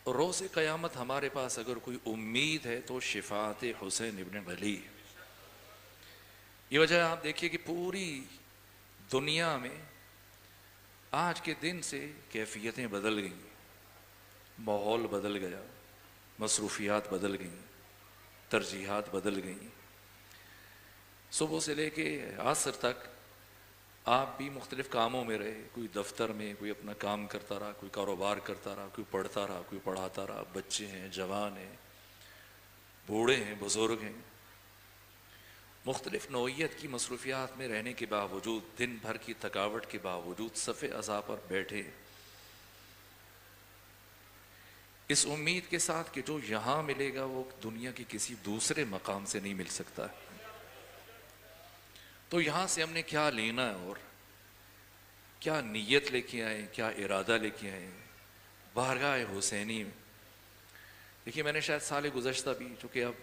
اور روز قیامت ہمارے پاس اگر کوئی امید ہے تو شفاعت حسین ابن علی ہے۔ یہ وجہ آپ دیکھیے کہ پوری دنیا میں آج کے دن سے کیفیتیں بدل گئیں، ماحول بدل گیا، مصروفیات بدل گئیں، ترجیحات بدل گئیں۔ صبح سے لے کے عصر تک آپ بھی مختلف کاموں میں رہے، کوئی دفتر میں، کوئی اپنا کام کرتا رہا، کوئی کاروبار کرتا رہا، کوئی پڑھتا رہا، کوئی پڑھاتا رہا، بچے ہیں، جوان ہیں، بوڑھے ہیں، بزرگ ہیں، مختلف نوعیت کی مصروفیات میں رہنے کے باوجود، دن بھر کی تھکاوٹ کے باوجود صف عزا پر بیٹھے اس امید کے ساتھ کہ جو یہاں ملے گا وہ دنیا کے کسی دوسرے مقام سے نہیں مل سکتا ہے۔ تو یہاں سے ہم نے کیا لینا ہے اور کیا نیت لے کے آئے، کیا ارادہ لے کے آئے بارگاہ حسینی میں؟ دیکھیے میں نے شاید سال گزشتہ بھی، چونکہ اب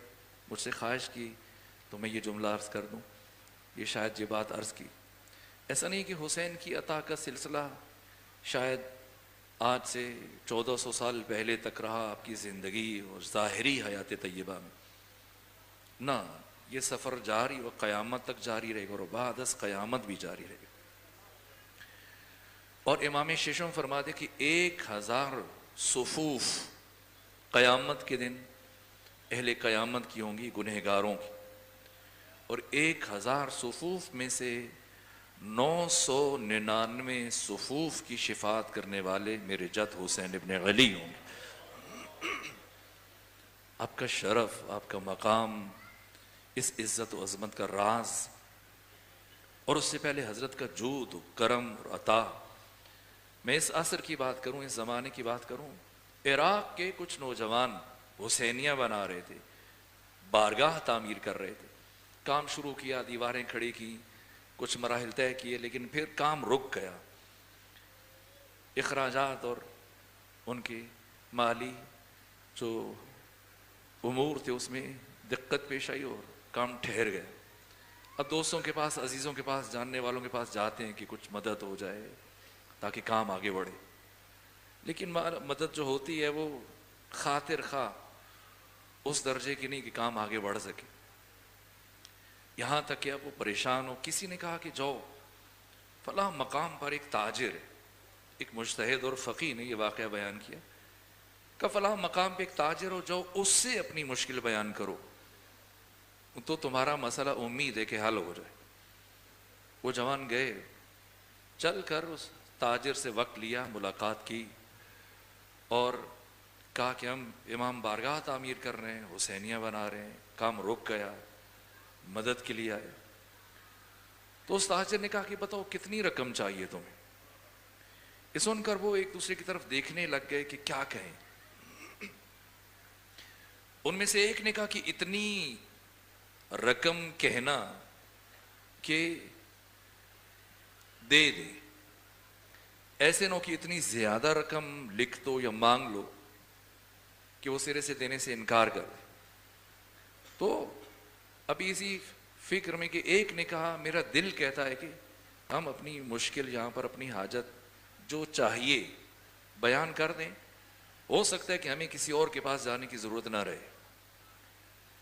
مجھ سے خواہش کی تو میں یہ جملہ عرض کر دوں، یہ شاید یہ بات عرض کی، ایسا نہیں کہ حسین کی عطا کا سلسلہ شاید آج سے 1400 سال پہلے تک رہا آپ کی زندگی اور ظاہری حیات طیبہ میں، نہ، یہ سفر جاری و قیامت تک جاری رہے گا اور بعد از قیامت بھی جاری رہے گا۔ اور امام ششم فرماتے کہ 1000 صفوف قیامت کے دن اہل قیامت کی ہوں گی، گنہگاروں کی، اور 1000 صفوف میں سے 999 صفوف کی شفاعت کرنے والے میرے جد حسین ابن علی ہوں گے۔ آپ کا شرف، آپ کا مقام، اس عزت و عظمت کا راز، اور اس سے پہلے حضرت کا جود و کرم اور عطا۔ میں اس عصر کی بات کروں، اس زمانے کی بات کروں، عراق کے کچھ نوجوان حسینیہ بنا رہے تھے، بارگاہ تعمیر کر رہے تھے، کام شروع کیا، دیواریں کھڑی کی، کچھ مراحل طے کیے، لیکن پھر کام رک گیا، اخراجات اور ان کے مالی جو امور تھے اس میں دقت پیش آئی اور کام ٹھہر گیا۔ اب دوستوں کے پاس، عزیزوں کے پاس، جاننے والوں کے پاس جاتے ہیں کہ کچھ مدد ہو جائے تاکہ کام آگے بڑھے، لیکن مدد جو ہوتی ہے وہ خاطر خواہ اس درجے کی نہیں کہ کام آگے بڑھ سکے، یہاں تک کہ اب وہ پریشان ہو۔ کسی نے کہا کہ جاؤ فلاں مقام پر ایک تاجر ہے، ایک مجتہد اور فقیہ نے یہ واقعہ بیان کیا کہ فلاں مقام پہ ایک تاجر ہو، جاؤ اس سے اپنی مشکل بیان کرو تو تمہارا مسئلہ امید ہے کہ حل ہو جائے۔ وہ جوان گئے، چل کر اس تاجر سے وقت لیا، ملاقات کی اور کہا کہ ہم امام بارگاہ تعمیر کر رہے ہیں، حسینیہ بنا رہے ہیں، کام رک گیا، مدد کے لیے آئے۔ تو اس تاجر نے کہا کہ بتاؤ کتنی رقم چاہیے تمہیں؟ یہ سن کر وہ ایک دوسرے کی طرف دیکھنے لگ گئے کہ کیا کہیں۔ ان میں سے ایک نے کہا کہ اتنی رقم کہنا کہ دے دے، ایسے نہ کہ اتنی زیادہ رقم لکھ دو یا مانگ لو کہ وہ سرے سے دینے سے انکار کر دے۔ تو ابھی اسی فکر میں کہ ایک نے کہا میرا دل کہتا ہے کہ ہم اپنی مشکل یہاں پر، اپنی حاجت جو چاہیے بیان کر دیں، ہو سکتا ہے کہ ہمیں کسی اور کے پاس جانے کی ضرورت نہ رہے۔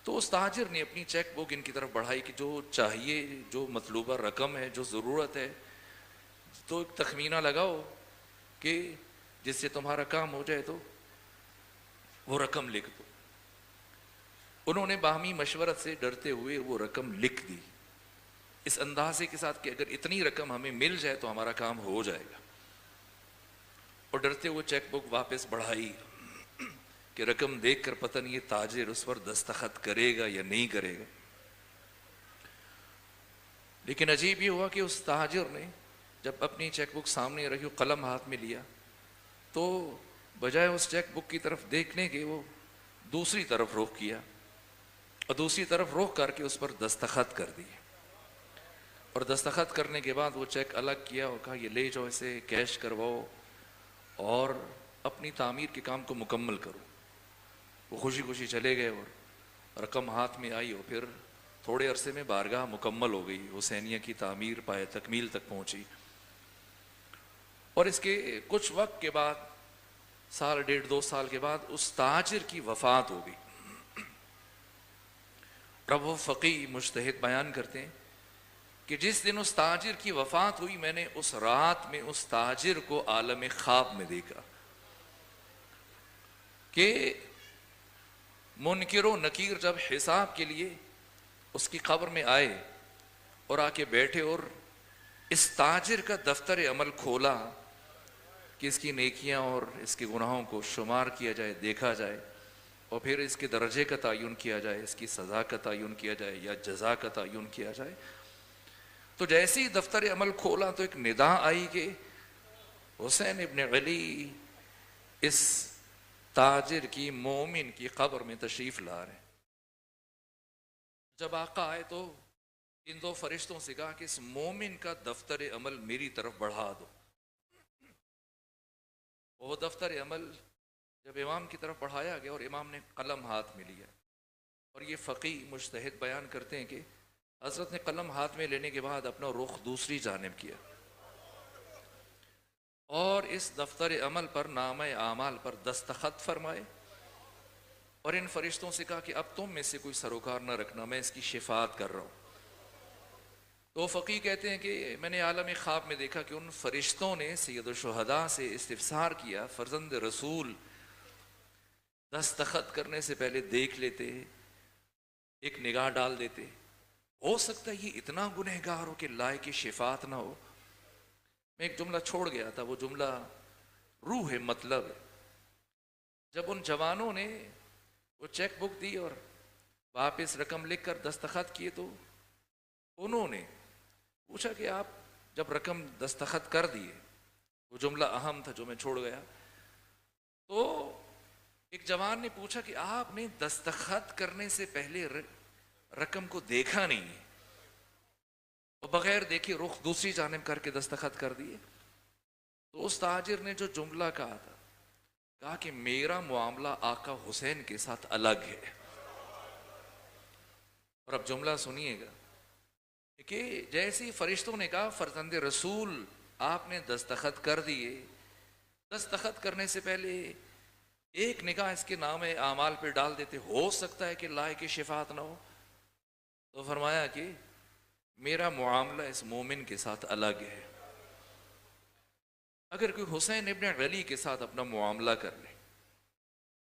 تو اس تاجر نے اپنی چیک بک ان کی طرف بڑھائی کہ جو چاہیے، جو مطلوبہ رقم ہے، جو ضرورت ہے، تو ایک تخمینہ لگاؤ کہ جس سے تمہارا کام ہو جائے تو وہ رقم لکھ دو۔ انہوں نے باہمی مشورت سے ڈرتے ہوئے وہ رقم لکھ دی، اس اندازے کے ساتھ کہ اگر اتنی رقم ہمیں مل جائے تو ہمارا کام ہو جائے گا، اور ڈرتے ہوئے چیک بک واپس بڑھائی کہ رقم دیکھ کر پتہ نہیں یہ تاجر اس پر دستخط کرے گا یا نہیں کرے گا۔ لیکن عجیب یہ ہوا کہ اس تاجر نے جب اپنی چیک بک سامنے رکھی، قلم ہاتھ میں لیا، تو بجائے اس چیک بک کی طرف دیکھنے کے وہ دوسری طرف رخ کیا اور دوسری طرف رخ کر کے اس پر دستخط کر دیے، اور دستخط کرنے کے بعد وہ چیک الگ کیا اور کہا یہ لے جاؤ، اسے کیش کرواؤ اور اپنی تعمیر کے کام کو مکمل کرو۔ وہ خوشی خوشی چلے گئے اور رقم ہاتھ میں آئی، اور پھر تھوڑے عرصے میں بارگاہ مکمل ہو گئی، حسینیہ کی تعمیر پائے تکمیل تک پہنچی۔ اور اس کے کچھ وقت کے بعد سال ڈیڑھ 2 سال کے بعد اس تاجر کی وفات ہو گئی. اب وہ فقی مجتہد بیان کرتے ہیں کہ جس دن اس تاجر کی وفات ہوئی میں نے اس رات میں اس تاجر کو عالم خواب میں دیکھا کہ منکر و نکیر جب حساب کے لیے اس کی قبر میں آئے اور آ کے بیٹھے اور اس تاجر کا دفتر عمل کھولا کہ اس کی نیکیاں اور اس کے گناہوں کو شمار کیا جائے، دیکھا جائے، اور پھر اس کے درجے کا تعین کیا جائے، اس کی سزا کا تعین کیا جائے یا جزا کا تعین کیا جائے. تو جیسے ہی دفتر عمل کھولا تو ایک ندا آئی کہ حسین ابن علی اس تاجر کی مومن کی قبر میں تشریف لا رہے ہیں. جب آقا آئے تو ان 2 فرشتوں سے کہا کہ اس مومن کا دفتر عمل میری طرف بڑھا دو. وہ دفتر عمل جب امام کی طرف بڑھایا گیا اور امام نے قلم ہاتھ میں لیا، اور یہ فقی مجتہد بیان کرتے ہیں کہ حضرت نے قلم ہاتھ میں لینے کے بعد اپنا رخ دوسری جانب کیا اور اس دفتر عمل پر نامہ اعمال پر دستخط فرمائے اور ان فرشتوں سے کہا کہ اب تم میں سے کوئی سروکار نہ رکھنا، میں اس کی شفاعت کر رہا ہوں. تو فقی کہتے ہیں کہ میں نے عالم خواب میں دیکھا کہ ان فرشتوں نے سید الشہداء سے استفسار کیا، فرزند رسول دستخط کرنے سے پہلے دیکھ لیتے، ایک نگاہ ڈال دیتے، ہو سکتا ہے یہ اتنا گنہگار ہو کہ لائق شفاعت نہ ہو. میں ایک جملہ چھوڑ گیا تھا، وہ جملہ روح مطلب ہے. جب ان جوانوں نے وہ چیک بک دی اور واپس رقم لکھ کر دستخط کیے تو انہوں نے پوچھا کہ آپ جب رقم دستخط کر دیے، وہ جملہ اہم تھا جو میں چھوڑ گیا، تو ایک جوان نے پوچھا کہ آپ نے دستخط کرنے سے پہلے رقم کو دیکھا نہیں ہے؟ وہ بغیر دیکھے رخ دوسری جانب کر کے دستخط کر دیے. تو اس تاجر نے جو جملہ کہا تھا، کہا کہ میرا معاملہ آقا حسین کے ساتھ الگ ہے. اور اب جملہ سنیے گا کہ جیسے فرشتوں نے کہا فرزند رسول آپ نے دستخط کر دیے، دستخط کرنے سے پہلے ایک نگاہ اس کے نام اعمال پہ ڈال دیتے، ہو سکتا ہے کہ لائق شفاعت نہ ہو. تو فرمایا کہ میرا معاملہ اس مومن کے ساتھ الگ ہے. اگر کوئی حسین ابن علی کے ساتھ اپنا معاملہ کر لے،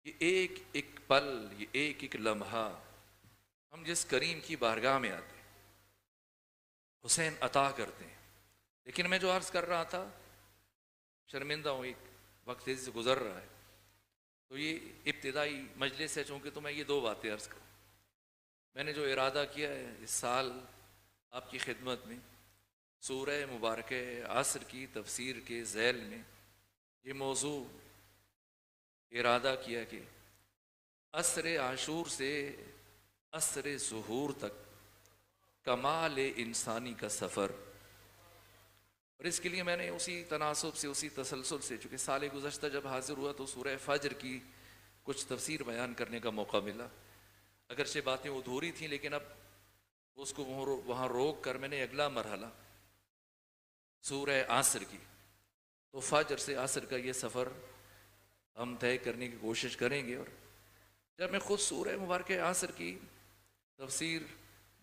یہ ایک ایک پل، یہ ایک ایک لمحہ ہم جس کریم کی بارگاہ میں آتے حسین عطا کرتے ہیں. لیکن میں جو عرض کر رہا تھا، شرمندہ ہوں، ایک وقت تیزی سے گزر رہا ہے، تو یہ ابتدائی مجلس ہے، چونکہ تو میں یہ 2 باتیں عرض کروں. میں نے جو ارادہ کیا ہے اس سال آپ کی خدمت میں سورہ مبارکہ عصر کی تفسیر کے ذیل میں یہ موضوع ارادہ کیا کہ عصر عاشور سے عصر ظہور تک کمال انسانی کا سفر. اور اس کے لیے میں نے اسی تناسب سے، اسی تسلسل سے، چونکہ سال گزشتہ جب حاضر ہوا تو سورہ فجر کی کچھ تفسیر بیان کرنے کا موقع ملا. اگرچہ باتیں ادھوری تھیں، لیکن اب اس کو وہاں روک کر میں نے اگلا مرحلہ سورہ عصر کی، تو فجر سے عصر کا یہ سفر ہم طے کرنے کی کوشش کریں گے. اور جب میں خود سورہ مبارکہ عصر کی تفسیر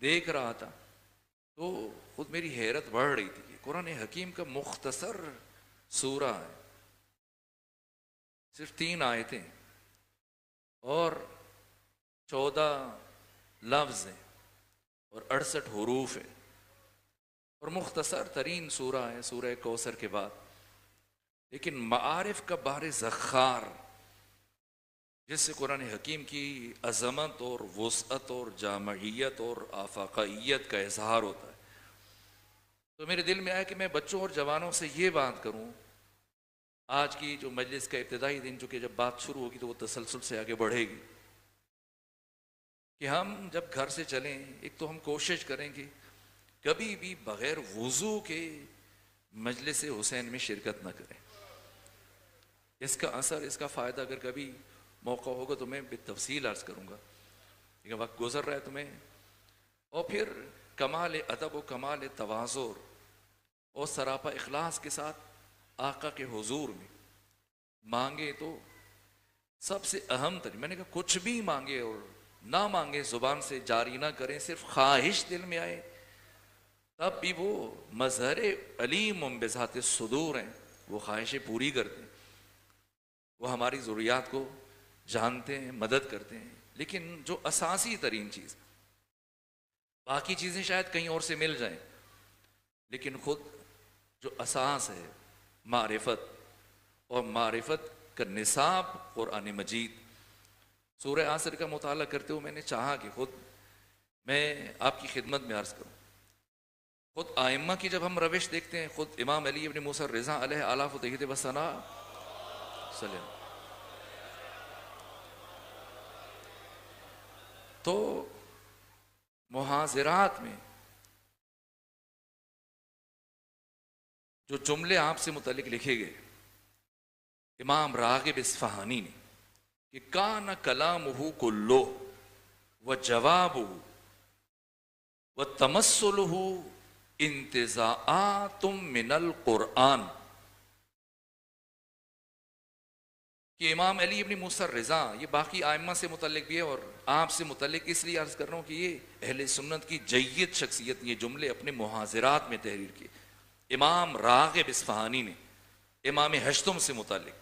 دیکھ رہا تھا تو خود میری حیرت بڑھ رہی تھی کہ قرآن حکیم کا مختصر سورہ ہے، صرف 3 آیتیں اور 14 لفظ ہیں اور 68 حروف ہیں، اور مختصر ترین سورہ ہے سورہ کوثر کے بعد. لیکن معارف کا بحر زخار، جس سے قرآن حکیم کی عظمت اور وسعت اور جامعیت اور آفاقیت کا اظہار ہوتا ہے، تو میرے دل میں آیا کہ میں بچوں اور جوانوں سے یہ بات کروں. آج کی جو مجلس کا ابتدائی دن، چونکہ جب بات شروع ہوگی تو وہ تسلسل سے آگے بڑھے گی، کہ ہم جب گھر سے چلیں ایک تو ہم کوشش کریں کہ کبھی بھی بغیر وضو کے مجلس حسین میں شرکت نہ کریں. اس کا اثر، اس کا فائدہ اگر کبھی موقع ہوگا تو میں بالتفصیل عرض کروں گا، لیکن وقت گزر رہا ہے تو میں. اور پھر کمال ادب و کمال تواضع اور سراپا اخلاص کے ساتھ آقا کے حضور میں مانگے تو سب سے اہم ترین، میں نے کہا کچھ بھی مانگے اور نہ مانگے، زبان سے جاری نہ کریں، صرف خواہش دل میں آئے، تب بھی وہ مظہر علیم بذات الصدور ہیں، وہ خواہشیں پوری کرتے ہیں، وہ ہماری ضروریات کو جانتے ہیں، مدد کرتے ہیں۔ لیکن جو اساسی ترین چیز، باقی چیزیں شاید کہیں اور سے مل جائیں، لیکن خود جو اساس ہے معرفت، اور معرفت کا نصاب قرآن مجید۔ سورہ عصر کا مطالعہ کرتے ہوئے میں نے چاہا کہ خود میں آپ کی خدمت میں عرض کروں، خود آئمہ کی جب ہم روش دیکھتے ہیں، خود امام علی ابن موسیٰ الرضا علیہ آلاف و تحیت و ثنا صلی، تو محاضرات میں جو جملے آپ سے متعلق لکھے گئے، امام راغب اصفہانی نے، کہ کان کلامہ کلہ وجوابہ وتمثلہ انتزاعات من القرآن، کہ امام علی ابن موسیٰ الرضا، یہ باقی آئمہ سے متعلق بھی ہے اور آپ سے متعلق اس لیے عرض کر رہا ہوں کہ یہ اہل سنت کی جید شخصیت، یہ جملے اپنے محاضرات میں تحریر کیے۔ امام راغب اصفہانی نے امام ہشتم سے متعلق،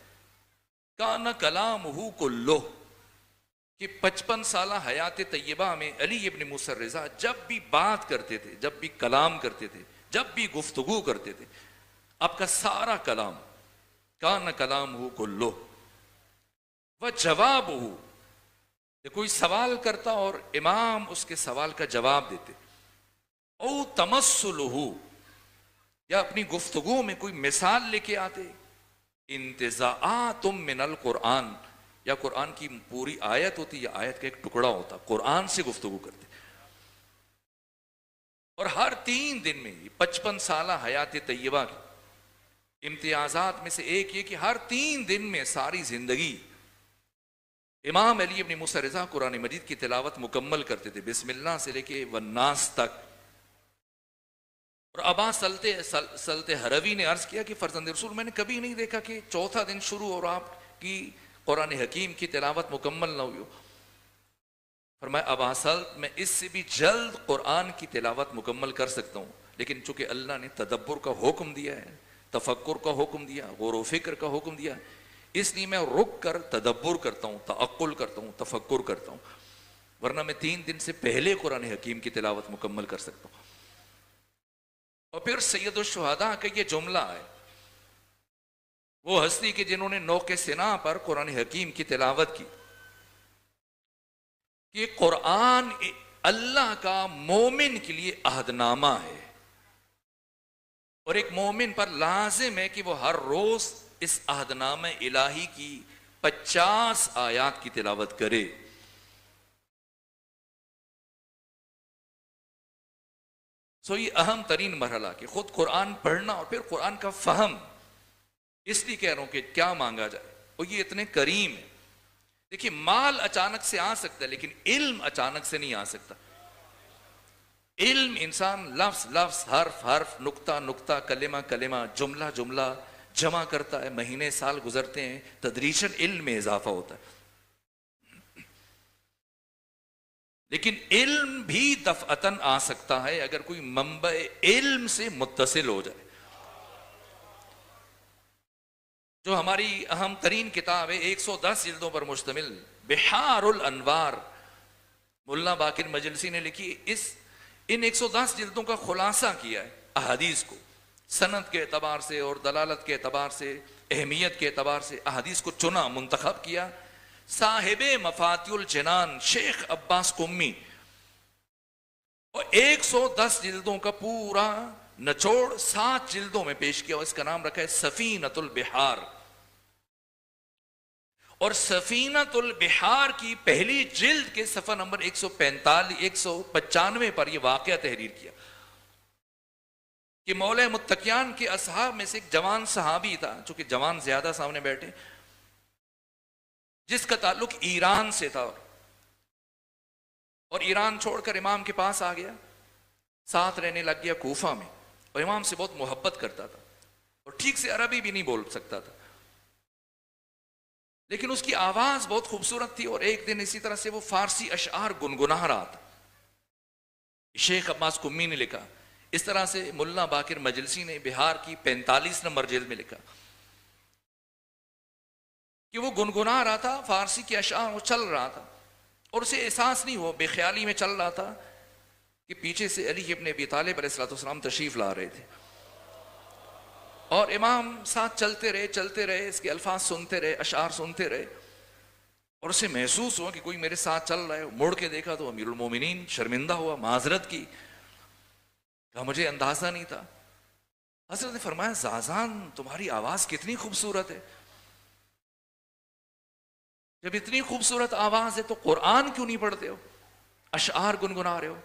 کان کلامہ کلہ، کہ 55 سالہ حیات طیبہ میں علی ابن موسیٰ الرضا جب بھی بات کرتے تھے، جب بھی کلام کرتے تھے، جب بھی گفتگو کرتے تھے، آپ کا سارا کلام کان کلامہ کلہ وجوابہ، کوئی سوال کرتا اور امام اس کے سوال کا جواب دیتے، او تمثلہ، یا اپنی گفتگو میں کوئی مثال لے کے آتے، انتزاعات من القرآن، یا قرآن کی پوری آیت ہوتی یا آیت کا ایک ٹکڑا ہوتا، قرآن سے گفتگو کرتے۔ اور ہر 3 دن میں 55 سالہ حیات طیبہ کی امتیازات میں سے ایک یہ کہ ہر 3 دن میں ساری زندگی امام علی ابن موسیٰ الرضا قرآن مجید کی تلاوت مکمل کرتے تھے، بسم اللہ سے لے کے والناس تک۔ اور ابا سلط ہروی نے عرض کیا کہ فرزند رسول، میں نے کبھی نہیں دیکھا کہ چوتھا دن شروع اور آپ کی قرآن حکیم کی تلاوت مکمل نہ ہوئی ہو۔ فرمایا ابا سلط، میں اس سے بھی جلد قرآن کی تلاوت مکمل کر سکتا ہوں، لیکن چونکہ اللہ نے تدبر کا حکم دیا ہے، تفکر کا حکم دیا، غور و فکر کا حکم دیا، اس لیے میں رک کر تدبر کرتا ہوں، تعقل کرتا ہوں، تفکر کرتا ہوں، ورنہ میں 3 دن سے پہلے قرآن حکیم کی تلاوت مکمل کر سکتا ہوں۔ اور پھر سید الشہداء کا یہ جملہ ہے، وہ ہستی کہ جنہوں نے نوک سنا پر قرآن حکیم کی تلاوت کی، کہ قرآن اللہ کا مومن کے لیے عہد نامہ ہے، اور ایک مومن پر لازم ہے کہ وہ ہر روز اس عہد نامہ الہی کی 50 آیات کی تلاوت کرے۔ یہ اہم ترین مرحلہ کہ خود قرآن پڑھنا اور پھر قرآن کا فہم۔ اس لیے کہہ رہا ہوں کہ کیا مانگا جائے، اور یہ اتنے کریم ہے۔ دیکھیے مال اچانک سے آ سکتا ہے، لیکن علم اچانک سے نہیں آ سکتا۔ علم انسان لفظ لفظ، حرف حرف، نقطہ نقطہ، کلمہ کلمہ، جملہ جملہ جمع کرتا ہے، مہینے سال گزرتے ہیں، تدریجاً علم میں اضافہ ہوتا ہے۔ لیکن علم بھی دفعتاً آ سکتا ہے اگر کوئی منبع علم سے متصل ہو جائے۔ جو ہماری اہم ترین کتاب ہے، 110 جلدوں پر مشتمل بحار الانوار، مولانا باقر مجلسی نے لکھی، ان 110 جلدوں کا خلاصہ کیا ہے احادیث کو، سند کے اعتبار سے اور دلالت کے اعتبار سے، اہمیت کے اعتبار سے احادیث کو چنا، منتخب کیا صاحب مفاتیح الجنان شیخ عباس قمی، اور 110 جلدوں کا پورا نچوڑ 7 جلدوں میں پیش کیا، اور اس کا نام رکھا ہے سفینۃ البحار۔ اور سفینۃ البحار کی پہلی جلد کے صفحہ نمبر 195 پر یہ واقعہ تحریر کیا کہ مولا متقیان کے اصحاب میں سے ایک جوان صحابی تھا، چونکہ جوان زیادہ سامنے بیٹھے، جس کا تعلق ایران سے تھا، اور ایران چھوڑ کر امام کے پاس آ گیا، ساتھ رہنے لگ گیا کوفہ میں، اور امام سے بہت محبت کرتا تھا، اور ٹھیک سے عربی بھی نہیں بول سکتا تھا۔ لیکن اس کی آواز بہت خوبصورت تھی، اور ایک دن اسی طرح سے وہ فارسی اشعار گنگنا رہا تھا. شیخ عباس قمی نے لکھا، اس طرح سے ملا باقر مجلسی نے بہار کی 45 نمبر جلد میں لکھا کہ وہ گنگنا رہا تھا فارسی کے اشعار، وہ چل رہا تھا اور اسے احساس نہیں ہوا، بے خیالی میں چل رہا تھا کہ پیچھے سے علی ابن ابی طالب علیہ السلام تشریف لا رہے تھے، اور امام ساتھ چلتے رہے، اس کے الفاظ سنتے رہے، اشعار سنتے رہے، اور اسے محسوس ہوا کہ کوئی میرے ساتھ چل رہا ہے. مڑ کے دیکھا تو امیر المومنین، شرمندہ ہوا، معذرت کی، کہا مجھے اندازہ نہیں تھا. حضرت نے فرمایا زازان تمہاری آواز کتنی خوبصورت ہے، جب اتنی خوبصورت آواز ہے تو قرآن کیوں نہیں پڑھتے ہو، اشعار گنگنا رہے ہو؟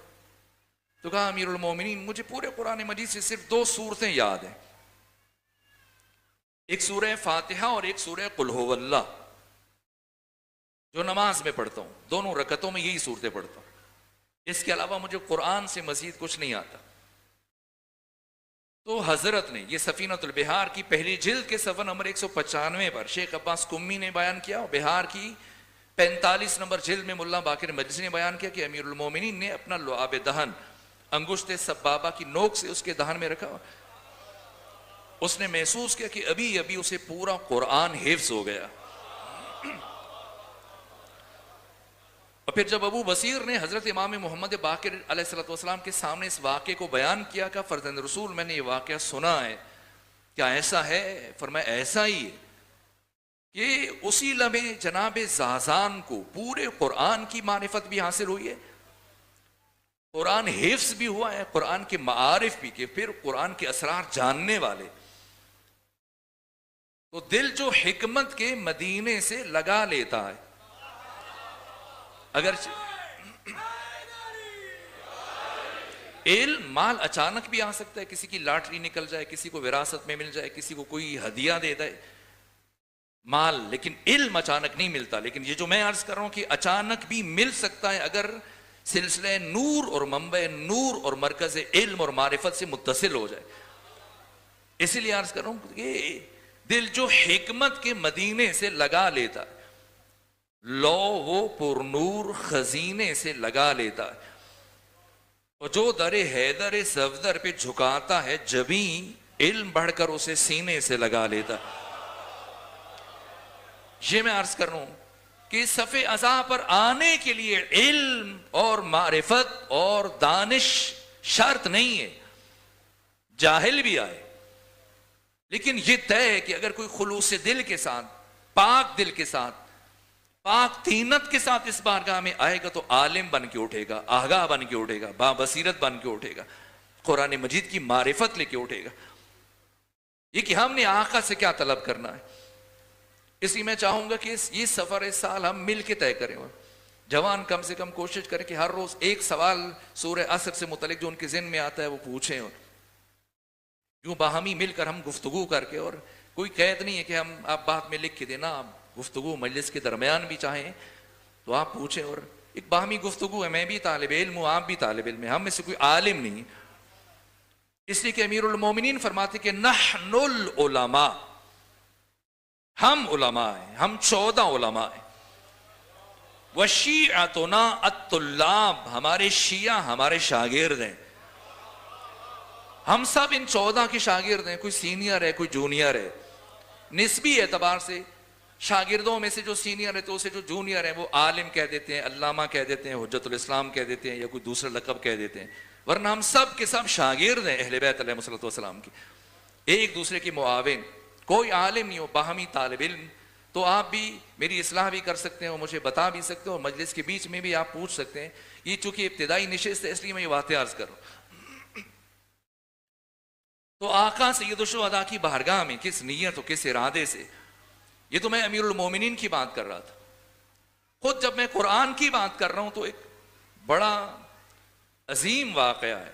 تو کہا امیر المومنین مجھے پورے قرآن مجید سے صرف 2 سورتیں یاد ہیں، ایک سورہ فاتحہ اور ایک سورہ قل ہو اللہ، جو نماز میں پڑھتا ہوں، دونوں رکعتوں میں یہی صورتیں پڑھتا ہوں، اس کے علاوہ مجھے قرآن سے مزید کچھ نہیں آتا. تو حضرت نے یہ سفینۃ البحار کی پہلی جلد کے صفحہ نمبر 195 پر شیخ عباس قمی نے بیان کیا، اور بہار کی 45 نمبر جلد میں ملا باقر مجلسی نے بیان کیا کہ امیر المومنین نے اپنا لعاب دہن انگشت سبابہ کی نوک سے اس کے دہن میں رکھا، اس نے محسوس کیا کہ ابھی ابھی اسے پورا قرآن حفظ ہو گیا. اور پھر جب ابو بصیر نے حضرت امام محمد باقر علیہ السلام کے سامنے اس واقعے کو بیان کیا کہ فرزند رسول میں نے یہ واقعہ سنا ہے، کیا ایسا ہے؟ فرمایا ایسا ہی ہے کہ اسی لمحے جناب زازان کو پورے قرآن کی معرفت بھی حاصل ہوئی ہے، قرآن حفظ بھی ہوا ہے، قرآن کے معارف بھی، کہ پھر قرآن کے اسرار جاننے والے. تو دل جو حکمت کے مدینے سے لگا لیتا ہے، اگر علم مال اچانک بھی آ سکتا ہے، کسی کی لاٹری نکل جائے، کسی کو وراثت میں مل جائے، کسی کو کوئی ہدیہ دے دے مال، لیکن علم اچانک نہیں ملتا. لیکن یہ جو میں عرض کر رہا ہوں کہ اچانک بھی مل سکتا ہے اگر سلسلہ نور اور منبع نور اور مرکز علم اور معرفت سے متصل ہو جائے. اسی لیے عرض کر رہا ہوں کہ دل جو حکمت کے مدینے سے لگا لیتا ہے، لو وہ پر نور خزینے سے لگا لیتا ہے، اور جو در حیدر صفدر پہ جھکاتا ہے جبیں علم بڑھ کر اسے سینے سے لگا لیتا. یہ میں عرض کر رہا ہوں کہ صف ازا پر آنے کے لیے علم اور معرفت اور دانش شرط نہیں ہے، جاہل بھی آئے، لیکن یہ طے ہے کہ اگر کوئی خلوص دل کے ساتھ، پاک دل کے ساتھ، پاک طینت کے ساتھ اس بارگاہ میں آئے گا تو عالم بن کے اٹھے گا، آگاہ بن کے اٹھے گا، با بصیرت بن کے اٹھے گا، قرآن مجید کی معرفت لے کے اٹھے گا. یہ کہ ہم نے آقا سے کیا طلب کرنا ہے، اس لیے میں چاہوں گا کہ یہ سفر اس سال ہم مل کے طے کریں. جوان کم سے کم کوشش کریں کہ ہر روز ایک سوال سورہ عصر سے متعلق جو ان کے ذہن میں آتا ہے وہ پوچھیں، اور یوں باہمی مل کر ہم گفتگو کر کے، اور کوئی قید نہیں ہے کہ ہم آپ بعد میں لکھ کے دینا، آپ گفتگو مجلس کے درمیان بھی چاہیں تو آپ پوچھیں، اور ایک باہمی گفتگو ہے. میں بھی طالب علم ہوں، آپ بھی طالب علم ہیں، ہم میں سے کوئی عالم نہیں. اس لیے کہ امیر المومنین فرماتے کہ نحن العلماء، ہم علماء ہیں، ہم 14 علماء ہیں. وشیعتنا الطلاب، ہمارے شیعہ ہمارے شاگرد ہیں. ہم سب ان 14 کے شاگرد ہیں، کوئی سینئر ہے کوئی جونیئر ہے. نسبی اعتبار سے شاگردوں میں سے جو سینئر ہے تو اسے جو جونیئر ہیں وہ عالم کہہ دیتے ہیں، علامہ کہہ دیتے ہیں، حجت الاسلام کہہ دیتے ہیں، یا کوئی دوسرا لقب کہہ دیتے ہیں. ورنہ ہم سب کے سب شاگرد ہیں اہل بیت علیہ السلام کی، ایک دوسرے کے معاون. کوئی عالم نہیں ہو، باہمی طالب علم. تو آپ بھی میری اصلاح بھی کر سکتے ہیں اور مجھے بتا بھی سکتے ہیں، اور مجلس کے بیچ میں بھی آپ پوچھ سکتے ہیں. یہ چونکہ ابتدائی نشست ہے اس لیے میں یہ باتیں عرض کر رہا ہوں. تو آقا سید الشہداء کی بارگاہ میں کس نیت و کس ارادے سے، یہ تو میں امیر المومنین کی بات کر رہا تھا. خود جب میں قرآن کی بات کر رہا ہوں تو ایک بڑا عظیم واقعہ ہے.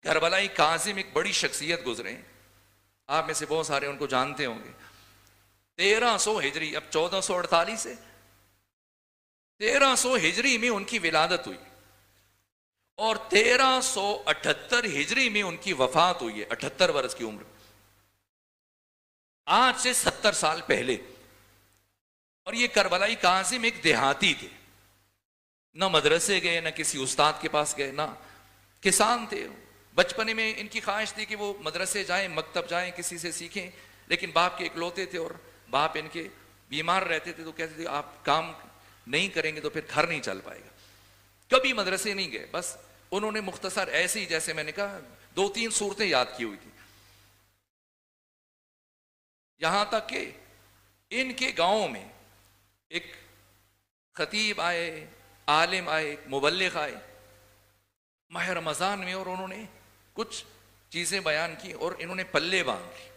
کربلائی کاظم ایک بڑی شخصیت گزرے ہیں، آپ میں سے بہت سارے ان کو جانتے ہوں گے. 1300 ہجری، اب 1448 ہے، 1300 ہجری میں ان کی ولادت ہوئی، اور 1378 ہجری میں ان کی وفات ہوئی ہے، 78 برس کی عمر. آج سے 70 سال پہلے یہ کربلائی کاظم ایک دیہاتی تھے، نہ مدرسے گئے، نہ کسی استاد کے پاس گئے، نہ کسان تھے. بچپنے میں ان کی خواہش تھی کہ وہ مدرسے جائیں، مکتب جائیں، کسی سے سیکھیں، لیکن باپ کے اکلوتے تھے اور باپ ان کے بیمار رہتے تھے تو کہتے تھے آپ کام نہیں کریں گے تو پھر گھر نہیں چل پائے گا. کبھی مدرسے نہیں گئے، بس انہوں نے مختصر ایسے ہی جیسے میں نے کہا 2-3 صورتیں یاد کی ہوئی تھی. یہاں تک کہ ان کے گاؤں میں ایک خطیب آئے، عالم آئے، ایک مبلغ آئے ماہ رمضان میں، اور انہوں نے کچھ چیزیں بیان کی اور انہوں نے پلے باندھ لی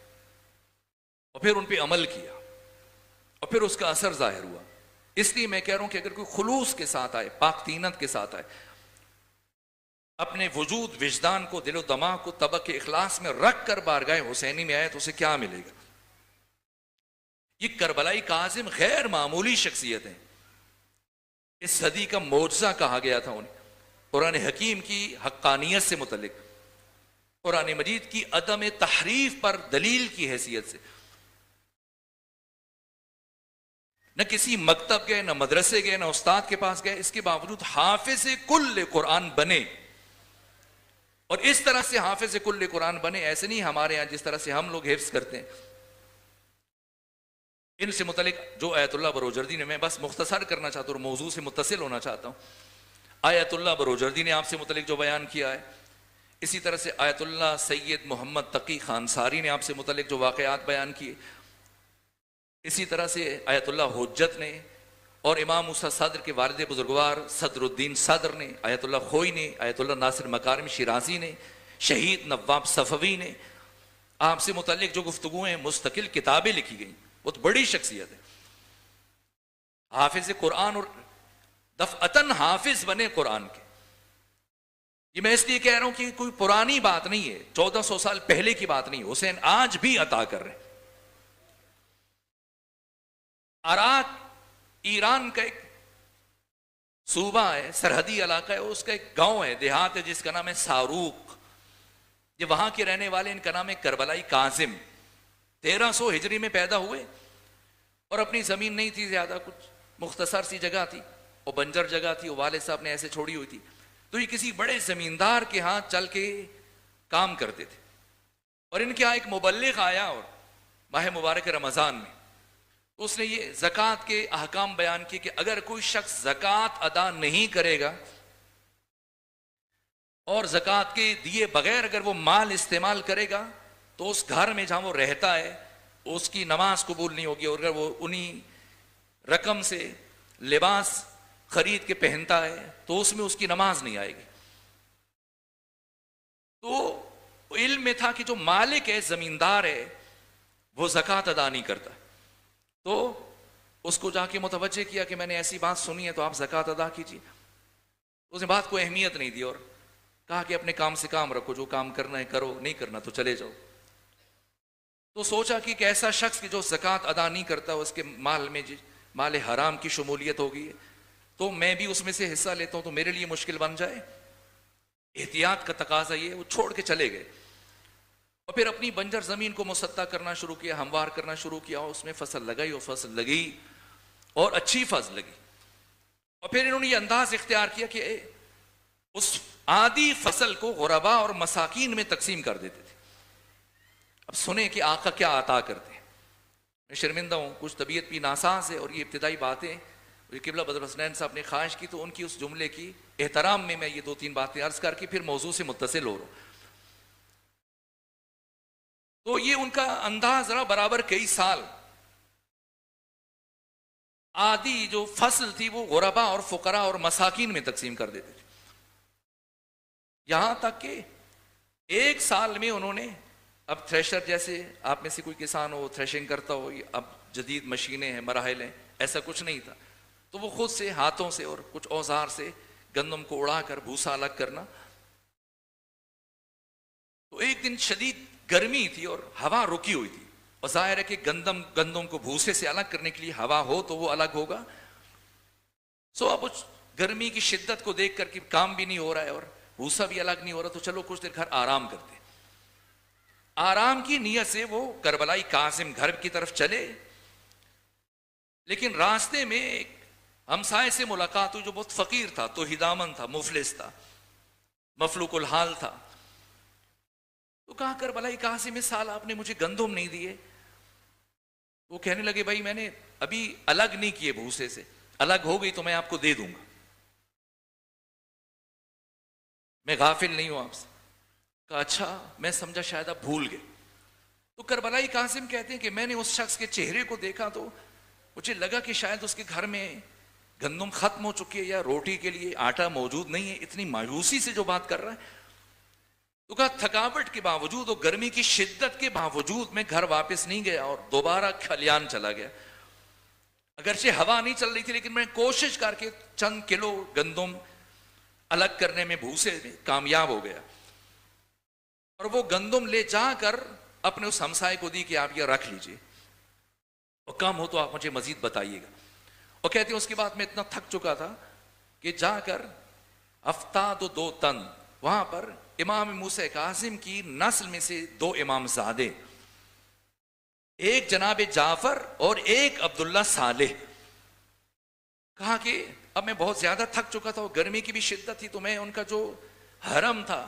اور پھر ان پہ عمل کیا اور پھر اس کا اثر ظاہر ہوا. اس لیے میں کہہ رہا ہوں کہ اگر کوئی خلوص کے ساتھ آئے، پاک طینت کے ساتھ آئے، اپنے وجود وجدان کو، دل و دماغ کو طبق اخلاص میں رکھ کر بارگاہ حسینی میں آئے تو اسے کیا ملے گا؟ یہ کربلائی کاظم غیر معمولی شخصیت ہیں. اس صدی کا معجزہ کہا گیا تھا انہیں، قرآن حکیم کی حقانیت سے متعلق، قرآن مجید کی عدم تحریف پر دلیل کی حیثیت سے. نہ کسی مکتب گئے، نہ مدرسے گئے، نہ استاد کے پاس گئے، اس کے باوجود حافظ کل قرآن بنے. اور اس طرح سے حافظ کل قرآن بنے، ایسے نہیں ہمارے ہاں جس طرح سے ہم لوگ حفظ کرتے ہیں. ان سے متعلق جو آیت اللہ بروجردی نے، میں بس مختصر کرنا چاہتا ہوں اور موضوع سے متصل ہونا چاہتا ہوں. آیت اللہ بروجردی نے آپ سے متعلق جو بیان کیا ہے، اسی طرح سے آیت اللہ سید محمد تقی خانساری نے آپ سے متعلق جو واقعات بیان کیے، اسی طرح سے آیت اللہ حجت نے اور امام موسیٰ صدر کے والد بزرگوار صدر الدین صدر نے، آیت اللہ خوئی نے، آیت اللہ ناصر مکارم شیرازی نے، شہید نواب صفوی نے آپ سے متعلق جو گفتگویں مستقل کتابیں لکھی گئیں. بہت بڑی شخصیت ہے، حافظ قرآن اور دفعتاً حافظ بنے قرآن کے. یہ میں اس لیے کہہ رہا ہوں کہ کوئی پرانی بات نہیں ہے، 1400 سال پہلے کی بات نہیں. حسین آج بھی عطا کر رہے ہیں. عراق ایران کا ایک صوبہ ہے، سرحدی علاقہ ہے، اس کا ایک گاؤں ہے، دیہات ہے جس کا نام ہے ساروق. یہ وہاں کے رہنے والے، ان کا نام ہے کربلائی کاظم. 1300 ہجری میں پیدا ہوئے اور اپنی زمین نہیں تھی زیادہ، کچھ مختصر سی جگہ تھی اور بنجر جگہ تھی، والد صاحب نے ایسے چھوڑی ہوئی تھی. تو یہ کسی بڑے زمیندار کے ہاں چل کے کام کرتے تھے اور ان کے ہاں ایک مبلغ آیا اور ماہ مبارک رمضان میں اس نے یہ زکوٰۃ کے احکام بیان کیے کہ اگر کوئی شخص زکوٰۃ ادا نہیں کرے گا اور زکوٰۃ کے دیے بغیر اگر وہ مال استعمال کرے گا تو اس گھر میں جہاں وہ رہتا ہے اس کی نماز قبول نہیں ہوگی، اور اگر وہ انہی رقم سے لباس خرید کے پہنتا ہے تو اس میں اس کی نماز نہیں آئے گی. تو علم میں تھا کہ جو مالک ہے، زمیندار ہے، وہ زکوٰۃ ادا نہیں کرتا. تو اس کو جا کے متوجہ کیا کہ میں نے ایسی بات سنی ہے تو آپ زکوٰۃ ادا کیجیے. اس نے بات کو اہمیت نہیں دی اور کہا کہ اپنے کام سے کام رکھو، جو کام کرنا ہے کرو، نہیں کرنا تو چلے جاؤ. تو سوچا کہ ایک ایسا شخص جو زکوٰۃ ادا نہیں کرتا اس کے مال میں مال حرام کی شمولیت ہوگی ہے، تو میں بھی اس میں سے حصہ لیتا ہوں تو میرے لیے مشکل بن جائے. احتیاط کا تقاضا یہ، وہ چھوڑ کے چلے گئے اور پھر اپنی بنجر زمین کو مسطح کرنا شروع کیا، ہموار کرنا شروع کیا، اور اس میں فصل لگائی اور فصل لگی اور اچھی فصل لگی. اور پھر انہوں نے یہ انداز اختیار کیا کہ اس آدھی فصل کو غربا اور مساکین میں تقسیم کر دیتے تھے. اب سنیں کہ آقا کیا عطا کرتے ہیں. میں شرمندہ ہوں، کچھ طبیعت بھی ناساز ہے اور یہ ابتدائی باتیں قبلہ بدر حسنین صاحب نے خواہش کی تو ان کی اس جملے کی احترام میں یہ 2-3 باتیں عرض کر کے پھر موضوع سے متصل ہو رہا ہوں. تو یہ ان کا انداز رہا برابر کئی سال. آدھی جو فصل تھی وہ غربا اور فقراء اور مساکین میں تقسیم کر دیتے تھے. یہاں تک کہ ایک سال میں انہوں نے، اب تھریشر جیسے آپ میں سے کوئی کسان ہو تھریشنگ کرتا ہو، اب جدید مشینیں ہیں، مراحل ہیں، ایسا کچھ نہیں تھا. تو وہ خود سے ہاتھوں سے اور کچھ اوزار سے گندم کو اڑا کر بھوسا الگ کرنا. تو ایک دن شدید گرمی تھی اور ہوا رکی ہوئی تھی، اور ظاہر ہے کہ گندم کو بھوسے سے الگ کرنے کے لیے ہوا ہو تو وہ الگ ہوگا. اب اس گرمی کی شدت کو دیکھ کر کہ کام بھی نہیں ہو رہا ہے اور بھوسا بھی الگ نہیں ہو رہا، تو چلو کچھ دیر گھر آرام کرتے. آرام کی نیت سے وہ کربلائی کاظم گھر کی طرف چلے، لیکن راستے میں ایک ہمسائے سے ملاقات ہوئی جو بہت فقیر تھا، تو ہدامن تھا، مفلس تھا، مفلوق الحال تھا. تو کہا کربلائی قاسم اس سال آپ نے مجھے گندم نہیں دیے. وہ کہنے لگے بھائی میں نے ابھی الگ نہیں کیے بھوسے سے، الگ ہو گئی تو میں آپ کو دے دوں گا، میں غافل نہیں ہوں آپ سے. کہا اچھا، میں سمجھا شاید آپ بھول گئے. تو کربلائی قاسم کہتے ہیں کہ میں نے اس شخص کے چہرے کو دیکھا تو مجھے لگا کہ شاید اس کے گھر میں گندم ختم ہو چکی ہے یا روٹی کے لیے آٹا موجود نہیں ہے، اتنی مایوسی سے جو بات کر رہا ہے. تو کہا تھکاوٹ کے باوجود اور گرمی کی شدت کے باوجود میں گھر واپس نہیں گیا اور دوبارہ کھلیان چلا گیا. اگرچہ ہوا نہیں چل رہی تھی لیکن میں کوشش کر کے چند کلو گندم الگ کرنے میں بھوسے میں کامیاب ہو گیا. اور وہ گندم لے جا کر اپنے اس ہمسائے کو دی کہ آپ یہ رکھ لیجئے، اور کم ہو تو آپ مجھے مزید بتائیے گا. اور کہتے ہیں اس کے بعد میں اتنا تھک چکا تھا کہ جا کر افتاد و دو تن، وہاں پر امام موسیٰ کاظم کی نسل میں سے دو امام زادے، ایک جناب جعفر اور ایک عبداللہ صالح. کہا کہ اب میں بہت زیادہ تھک چکا تھا اور گرمی کی بھی شدت تھی، تو میں ان کا جو حرم تھا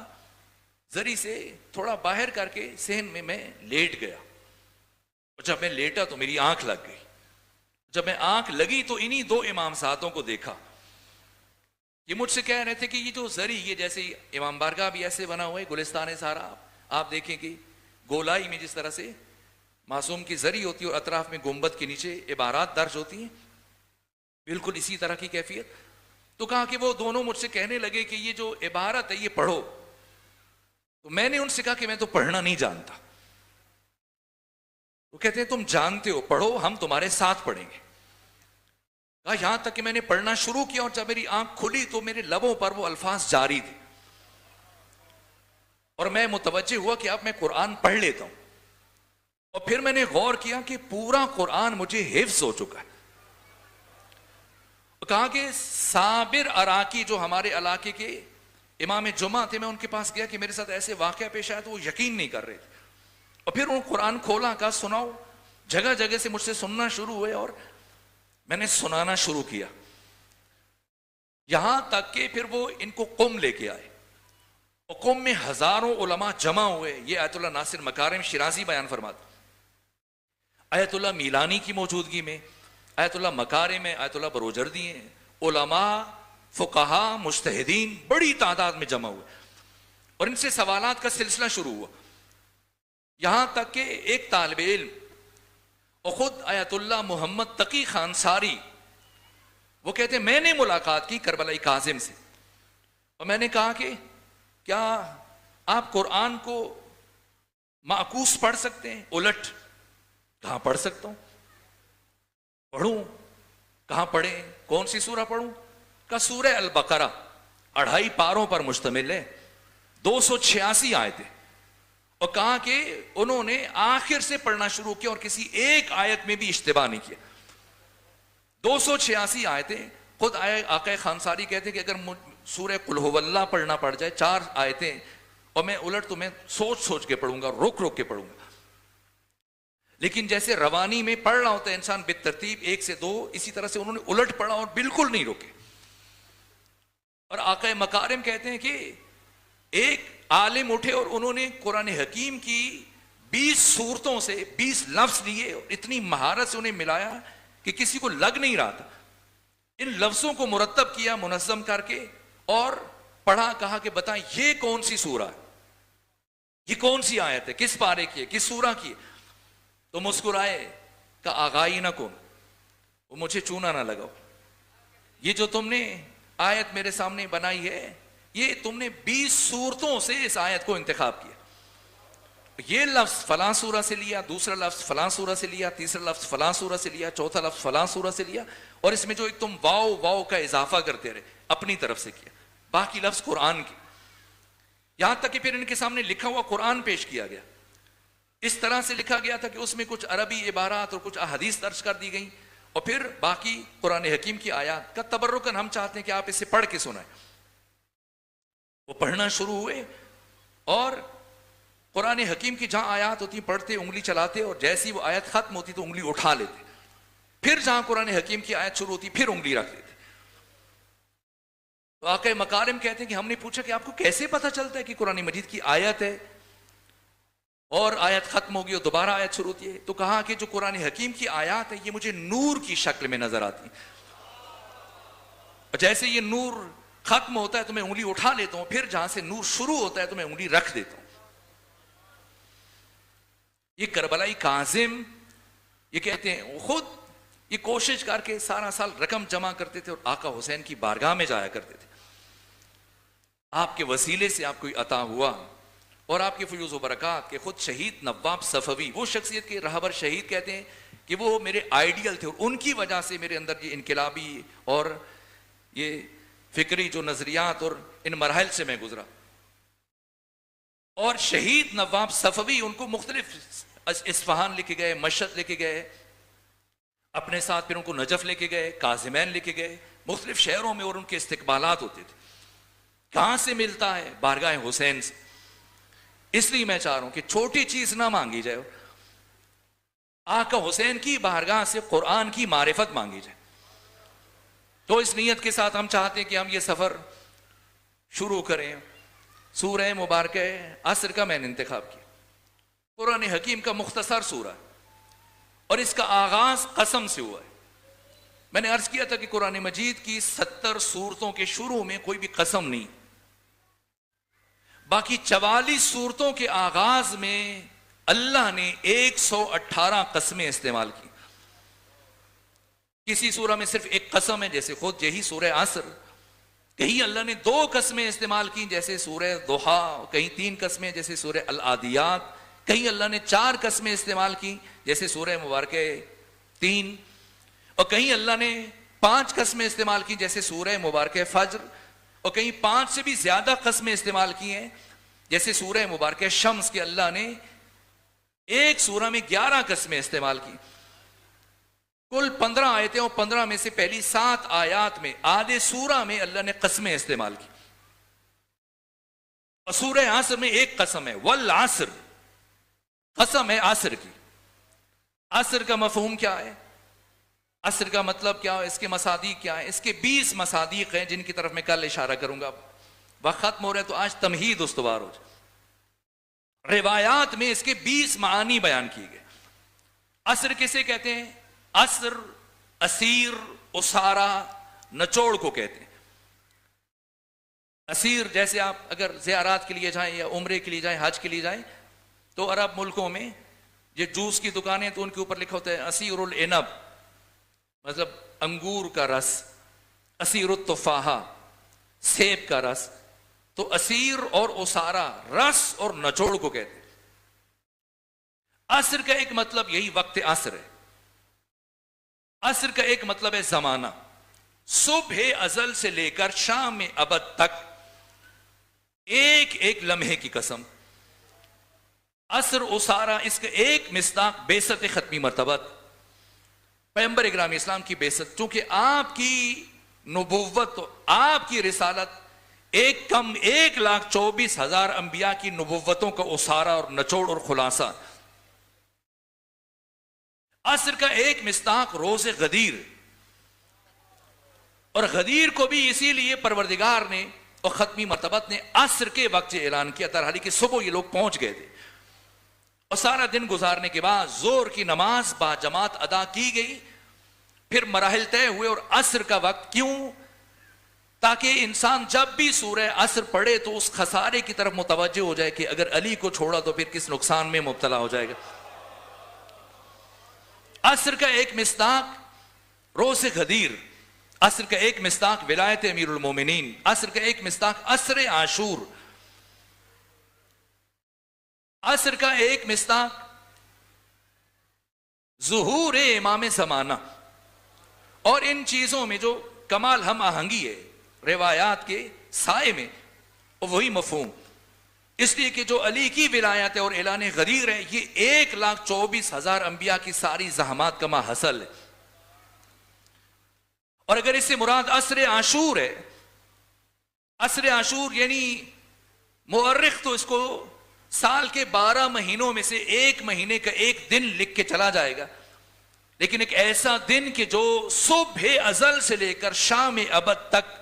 زری سے تھوڑا باہر کر کے صحن میں لیٹ گیا. اور جب میں لیٹا تو میری آنکھ لگ گئی. جب میں آنکھ لگی تو انہی دو امام ساتوں کو دیکھا. یہ مجھ سے کہہ رہے تھے کہ یہ جو زری، یہ جیسے امام بارگاہ بھی ایسے بنا ہوا ہے، گلستان سارا آپ دیکھیں کہ گولائی میں جس طرح سے معصوم کی زری ہوتی ہے اور اطراف میں گنبد کے نیچے عبارات درج ہوتی ہیں، بالکل اسی طرح کی کیفیت. تو کہا کہ وہ دونوں مجھ سے کہنے لگے کہ یہ جو عبارت ہے یہ پڑھو. تو میں نے ان سے کہا کہ میں تو پڑھنا نہیں جانتا. وہ کہتے ہیں تم جانتے ہو، پڑھو، ہم تمہارے ساتھ پڑھیں گے. کہا یہاں تک کہ میں نے پڑھنا شروع کیا اور جب میری آنکھ کھلی تو میرے لبوں پر وہ الفاظ جاری تھے اور میں متوجہ ہوا کہ اب میں قرآن پڑھ لیتا ہوں. اور پھر میں نے غور کیا کہ پورا قرآن مجھے حفظ ہو چکا ہے. کہا کہ صابر عراقی جو ہمارے علاقے کے امام جمعہ تھے، میں ان کے پاس گیا کہ میرے ساتھ ایسے واقعہ پیش آیا تو وہ یقین نہیں کر رہے تھے. اور پھر انہوں نے قرآن کھولا، کہا سناؤ. جگہ جگہ سے مجھ سے سننا شروع ہوئے اور میں نے سنانا شروع کیا، یہاں تک کہ پھر وہ ان کو قم لے کے آئے اور قم میں ہزاروں علماء جمع ہوئے. یہ آیت اللہ ناصر مکارم شیرازی بیان فرماتے. آیت اللہ میلانی کی موجودگی میں، آیت اللہ مکارم میں، آیت اللہ بروجردی ہیں، علماء، فقہا، مجتہدین بڑی تعداد میں جمع ہوئے اور ان سے سوالات کا سلسلہ شروع ہوا. یہاں تک کہ ایک طالب علم اور خود آیت اللہ محمد تقی خان ساری، وہ کہتے ہیں میں نے ملاقات کی کربلائی قاسم سے اور میں نے کہا کہ کیا آپ قرآن کو معکوس پڑھ سکتے ہیں، الٹ؟ کہاں پڑھ سکتا ہوں. پڑھوں؟ کہاں پڑھیں، کون سی سورہ پڑھوں؟ کہ سورہ البقرہ 2.5 پاروں پر مشتمل ہے، 286 آیتیں. اور کہا کہ انہوں نے آخر سے پڑھنا شروع کیا اور کسی ایک آیت میں بھی اشتباہ نہیں کیا. 286 آیتیں. خود آقا خانساری کہتے ہیں کہ اگر سورہ قل ھو اللہ پڑھنا پڑ جائے 4 آیتیں اور میں الٹ تو میں سوچ سوچ کے پڑھوں گا، رک رک کے پڑھوں گا. لیکن جیسے روانی میں پڑھ رہا ہوتا ہے انسان بالترتیب 1 سے 2، اسی طرح سے انہوں نے الٹ پڑھا اور بالکل نہیں رکے. اور آقا مکارم کہتے ہیں کہ ایک عالم اٹھے اور انہوں نے قرآن حکیم کی 20 صورتوں سے 20 لفظ لیے اور اتنی مہارت سے انہیں ملایا کہ کسی کو لگ نہیں رہا تھا. ان لفظوں کو مرتب کیا منظم کر کے اور پڑھا. کہا کہ بتائیں یہ کون سی سورہ ہے، یہ کون سی آیت ہے، کس پارے کی ہے، کس سورہ کی ہے؟ تو مسکرائے کہ آغائی نہ کن، وہ مجھے چونا نہ لگاؤ. یہ جو تم نے آیت میرے سامنے بنائی ہے، یہ تم نے 20 صورتوں سے اس آیت کو انتخاب کیا. یہ لفظ فلاں سورہ سے لیا، دوسرا لفظ فلاں سورہ سے لیا، تیسرا لفظ فلاں سورہ سے لیا، چوتھا لفظ فلاں سورہ سے لیا، اور اس میں جو ایک تم واو واو کا اضافہ کرتے رہے اپنی طرف سے کیا، باقی لفظ قرآن کے. یہاں تک کہ پھر ان کے سامنے لکھا ہوا قرآن پیش کیا گیا. اس طرح سے لکھا گیا تھا کہ اس میں کچھ عربی عبارات اور کچھ احادیث درج کر دی گئیں اور پھر باقی قرآن حکیم کی آیات کا تبرکن ہم چاہتے ہیں کہ آپ اسے پڑھ کے سنائیں. وہ پڑھنا شروع ہوئے اور قرآن حکیم کی جہاں آیات ہوتی پڑھتے، انگلی چلاتے اور جیسی وہ آیت ختم ہوتی تو انگلی اٹھا لیتے. پھر جہاں قرآن حکیم کی آیت شروع ہوتی پھر انگلی رکھ دیتے. تو آقا مکارم کہتے ہیں کہ ہم نے پوچھا کہ آپ کو کیسے پتہ چلتا ہے کہ قرآن مجید کی آیت ہے اور آیت ختم ہوگی اور دوبارہ آیت شروع ہوتی ہے؟ تو کہا کہ جو قرآن حکیم کی آیات ہے یہ مجھے نور کی شکل میں نظر آتی ہیں، اور جیسے یہ نور ختم ہوتا ہے تو میں انگلی اٹھا لیتا ہوں، پھر جہاں سے نور شروع ہوتا ہے تو میں انگلی رکھ دیتا ہوں. یہ کربلائی کاظم یہ کہتے ہیں خود یہ کوشش کر کے سارا سال رقم جمع کرتے تھے اور آقا حسین کی بارگاہ میں جایا کرتے تھے. آپ کے وسیلے سے آپ کو عطا ہوا اور آپ کے فیوز و برکات کے خود شہید نواب صفوی، وہ شخصیت کے رہبر شہید کہتے ہیں کہ وہ میرے آئیڈیل تھے اور ان کی وجہ سے میرے اندر یہ انقلابی اور یہ فکری جو نظریات اور ان مراحل سے میں گزرا. اور شہید نواب صفوی ان کو مختلف اصفہان لے کے گئے، مشہد لے کے گئے اپنے ساتھ، پھر ان کو نجف لے کے گئے، کاظمین لے کے گئے مختلف شہروں میں، اور ان کے استقبالات ہوتے تھے. کہاں سے ملتا ہے؟ بارگاہ حسین سے. اس لیے میں چاہ رہا ہوں کہ چھوٹی چیز نہ مانگی جائے، آقا حسین کی بارگاہ سے قرآن کی معرفت مانگی جائے. تو اس نیت کے ساتھ ہم چاہتے ہیں کہ ہم یہ سفر شروع کریں. سورہ مبارکہ عصر کا میں نے انتخاب کیا، قرآن حکیم کا مختصر سورہ، اور اس کا آغاز قسم سے ہوا ہے. میں نے عرض کیا تھا کہ قرآن مجید کی 70 سورتوں کے شروع میں کوئی بھی قسم نہیں، باقی 44 سورتوں کے آغاز میں اللہ نے 118 قسمیں استعمال کی. کسی سورہ میں صرف ایک قسم ہے، جیسے خود یہی سورہ عصر. کہیں اللہ نے 2 قسمیں استعمال کی جیسے سورہ ضحیٰ، کہیں 3 قسمیں جیسے سورہ العادیات، کہیں اللہ نے 4 قسمیں استعمال کی جیسے سورہ مبارکہ 3، اور کہیں اللہ نے 5 قسمیں استعمال کی جیسے سورہ مبارکہ فجر، اور کہیں 5 سے بھی زیادہ قسمیں استعمال کی ہیں جیسے سورہ مبارکہ شمس کے اللہ نے ایک سورہ میں 11 قسمیں استعمال کی. کل 15 آیتیں، اور 15 میں سے پہلی 7 آیات میں آدھے سورہ میں اللہ نے قسمیں استعمال کی. اور سورہ عصر میں ایک قسم ہے، والعصر، قسم ہے عصر کی. عصر کا مفہوم کیا ہے؟ عصر کا مطلب کیا ہے؟ اس کے مصادیق کیا ہے؟ اس کے 20 مصادیق ہیں جن کی طرف میں کل اشارہ کروں گا. وقت ختم ہو رہا ہے تو آج تمہید استوار ہو جائے. روایات میں اس کے 20 معانی بیان کیے گئے. عصر کسے کہتے ہیں؟ عصر، اسیر، اسارہ، نچوڑ کو کہتے ہیں. اسیر جیسے آپ اگر زیارات کے لیے جائیں یا عمرے کے لیے جائیں، حج کے لیے جائیں، تو عرب ملکوں میں یہ جوس کی دکانیں تو ان کے اوپر لکھا ہوتا ہے اسیر العنب، مطلب انگور کا رس، اسیر التفاحہ، سیب کا رس. تو اسیر اور اسارہ رس اور نچوڑ کو کہتے ہیں. عصر کا ایک مطلب یہی وقت عصر ہے. عصر کا ایک مطلب ہے زمانہ. صبح ازل سے لے کر شام ابد تک ایک ایک لمحے کی قسم. عصر اسارہ، اس کا ایک مصداق بعثت ختمی مرتبت، پیغمبر اکرام اسلام کی بعثت. چونکہ آپ کی نبوت، آپ کی رسالت ایک کم 1,24,000 انبیاء کی نبوتوں کا اسارہ اور نچوڑ اور خلاصہ. عصر کا ایک مصداق روز غدیر، اور غدیر کو بھی اسی لیے پروردگار نے اور ختمی مرتبت نے عصر کے وقت اعلان کیا تھا، حالانکہ صبح یہ لوگ پہنچ گئے تھے. اور سارا دن گزارنے کے بعد زور کی نماز با جماعت ادا کی گئی، پھر مراحل طے ہوئے. اور عصر کا وقت کیوں؟ تاکہ انسان جب بھی سورہ عصر پڑھے تو اس خسارے کی طرف متوجہ ہو جائے کہ اگر علی کو چھوڑا تو پھر کس نقصان میں مبتلا ہو جائے گا. عصر کا ایک مصداق روز غدیر، عصر کا ایک مصداق ولایت امیر المومنین، عصر کا ایک مصداق عصر عاشور، عصر کا ایک مصداق ظہور امام زمانہ. اور ان چیزوں میں جو کمال ہم آہنگی ہے روایات کے سائے میں، وہی مفہوم، اس لیے کہ جو علی کی ولایت ہے اور اعلان غدیر ہے، یہ 1,24,000 انبیاء کی ساری زحمات کا ماحصل ہے. اور اگر اس سے مراد عصر عاشور ہے، عصر عاشور یعنی مورخ تو اس کو سال کے 12 مہینوں میں سے ایک مہینے کا ایک دن لکھ کے چلا جائے گا، لیکن ایک ایسا دن کہ جو صبح ازل سے لے کر شام ابد تک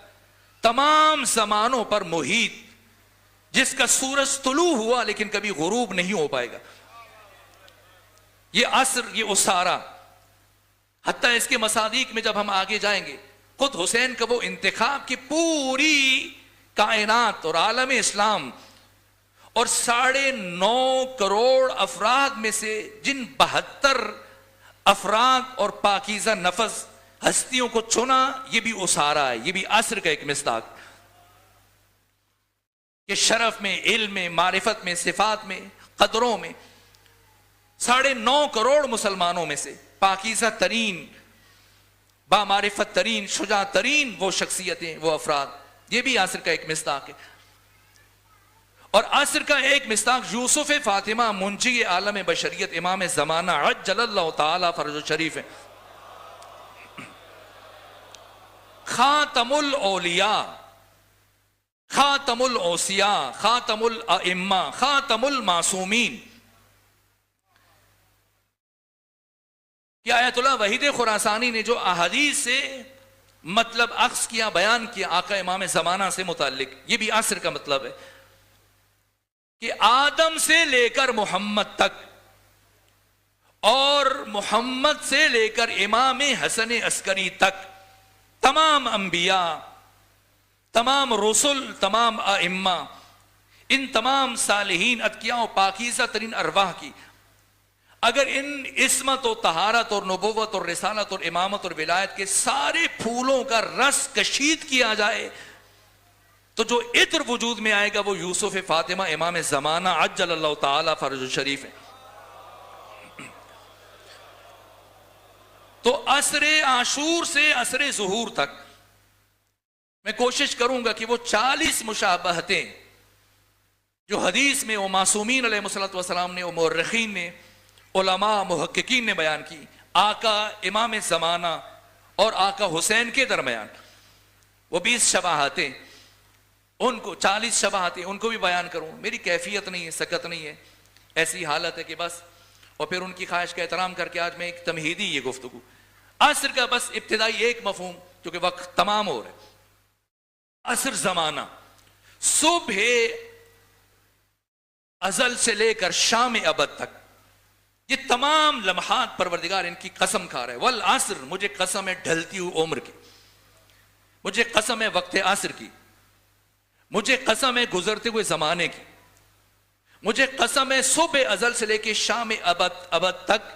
تمام زمانوں پر محیط، جس کا سورج طلوع ہوا لیکن کبھی غروب نہیں ہو پائے گا، یہ عصر، یہ اسارہ، حتیٰ اس کے مصادیق میں جب ہم آگے جائیں گے، خود حسین کا وہ انتخاب کہ پوری کائنات اور عالم اسلام اور 9.5 کروڑ افراد میں سے جن 72 افراد اور پاکیزہ نفس ہستیوں کو چنا، یہ بھی اسارہ ہے، یہ بھی عصر کا ایک مصداق کہ شرف میں، علم میں، معرفت میں، صفات میں، قدروں میں 9.5 کروڑ مسلمانوں میں سے پاکیزہ ترین، بامعرفت ترین، شجاع ترین وہ شخصیتیں، وہ افراد، یہ بھی عصر کا ایک مصداق ہے۔ اور عصر کا ایک مصداق یوسف فاطمہ منجی عالم بشریت امام زمانہ عجل اللہ تعالی فرج شریف ہے، خاتم الاولیاء، خاتم الاوصیاء، خاتم الائمہ، خاتم المعصومین، کہ آیت اللہ وحید خراسانی نے جو احادیث سے مطلب اخذ کیا، بیان کیا آقا امام زمانہ سے متعلق، یہ بھی عصر کا مطلب ہے کہ آدم سے لے کر محمد تک اور محمد سے لے کر امام حسن عسکری تک تمام انبیاء، تمام رسل، تمام ائمہ، ان تمام صالحین، اتقیاء و پاکیزہ ترین ارواح کی اگر ان عصمت و طہارت اور نبوت اور رسالت اور امامت اور ولایت کے سارے پھولوں کا رس کشید کیا جائے تو جو عطر وجود میں آئے گا وہ یوسف فاطمہ امام زمانہ عجل اللہ تعالی فرج شریف ہے۔ تو عصر عاشور سے عصر ظہور تک میں کوشش کروں گا کہ وہ 40 مشابہتیں جو حدیث میں وہ معصومین علیہ الصلوۃ والسلام نے، وہ مورخین نے، علماء محققین نے بیان کی آقا امام زمانہ اور آقا حسین کے درمیان، وہ 20 شباہتیں، ان کو 40 شباہتیں ان کو بھی بیان کروں۔ میری کیفیت نہیں ہے، سکت نہیں ہے، ایسی حالت ہے کہ بس، اور پھر ان کی خواہش کا احترام کر کے آج میں ایک تمہیدی یہ گفتگو، عصر کا بس ابتدائی ایک مفہوم کیونکہ وقت تمام ہو رہا ہے۔ عصر زمانہ صبح ازل سے لے کر شام ابد تک، یہ تمام لمحات پروردگار ان کی قسم کھا رہا ہے۔ والعصر، مجھے قسم ہے ڈھلتی ہوئی عمر کی، مجھے قسم ہے وقت عصر کی، مجھے قسم ہے گزرتے ہوئے زمانے کی، مجھے قسم ہے صبح ازل سے لے کے شام ابد تک،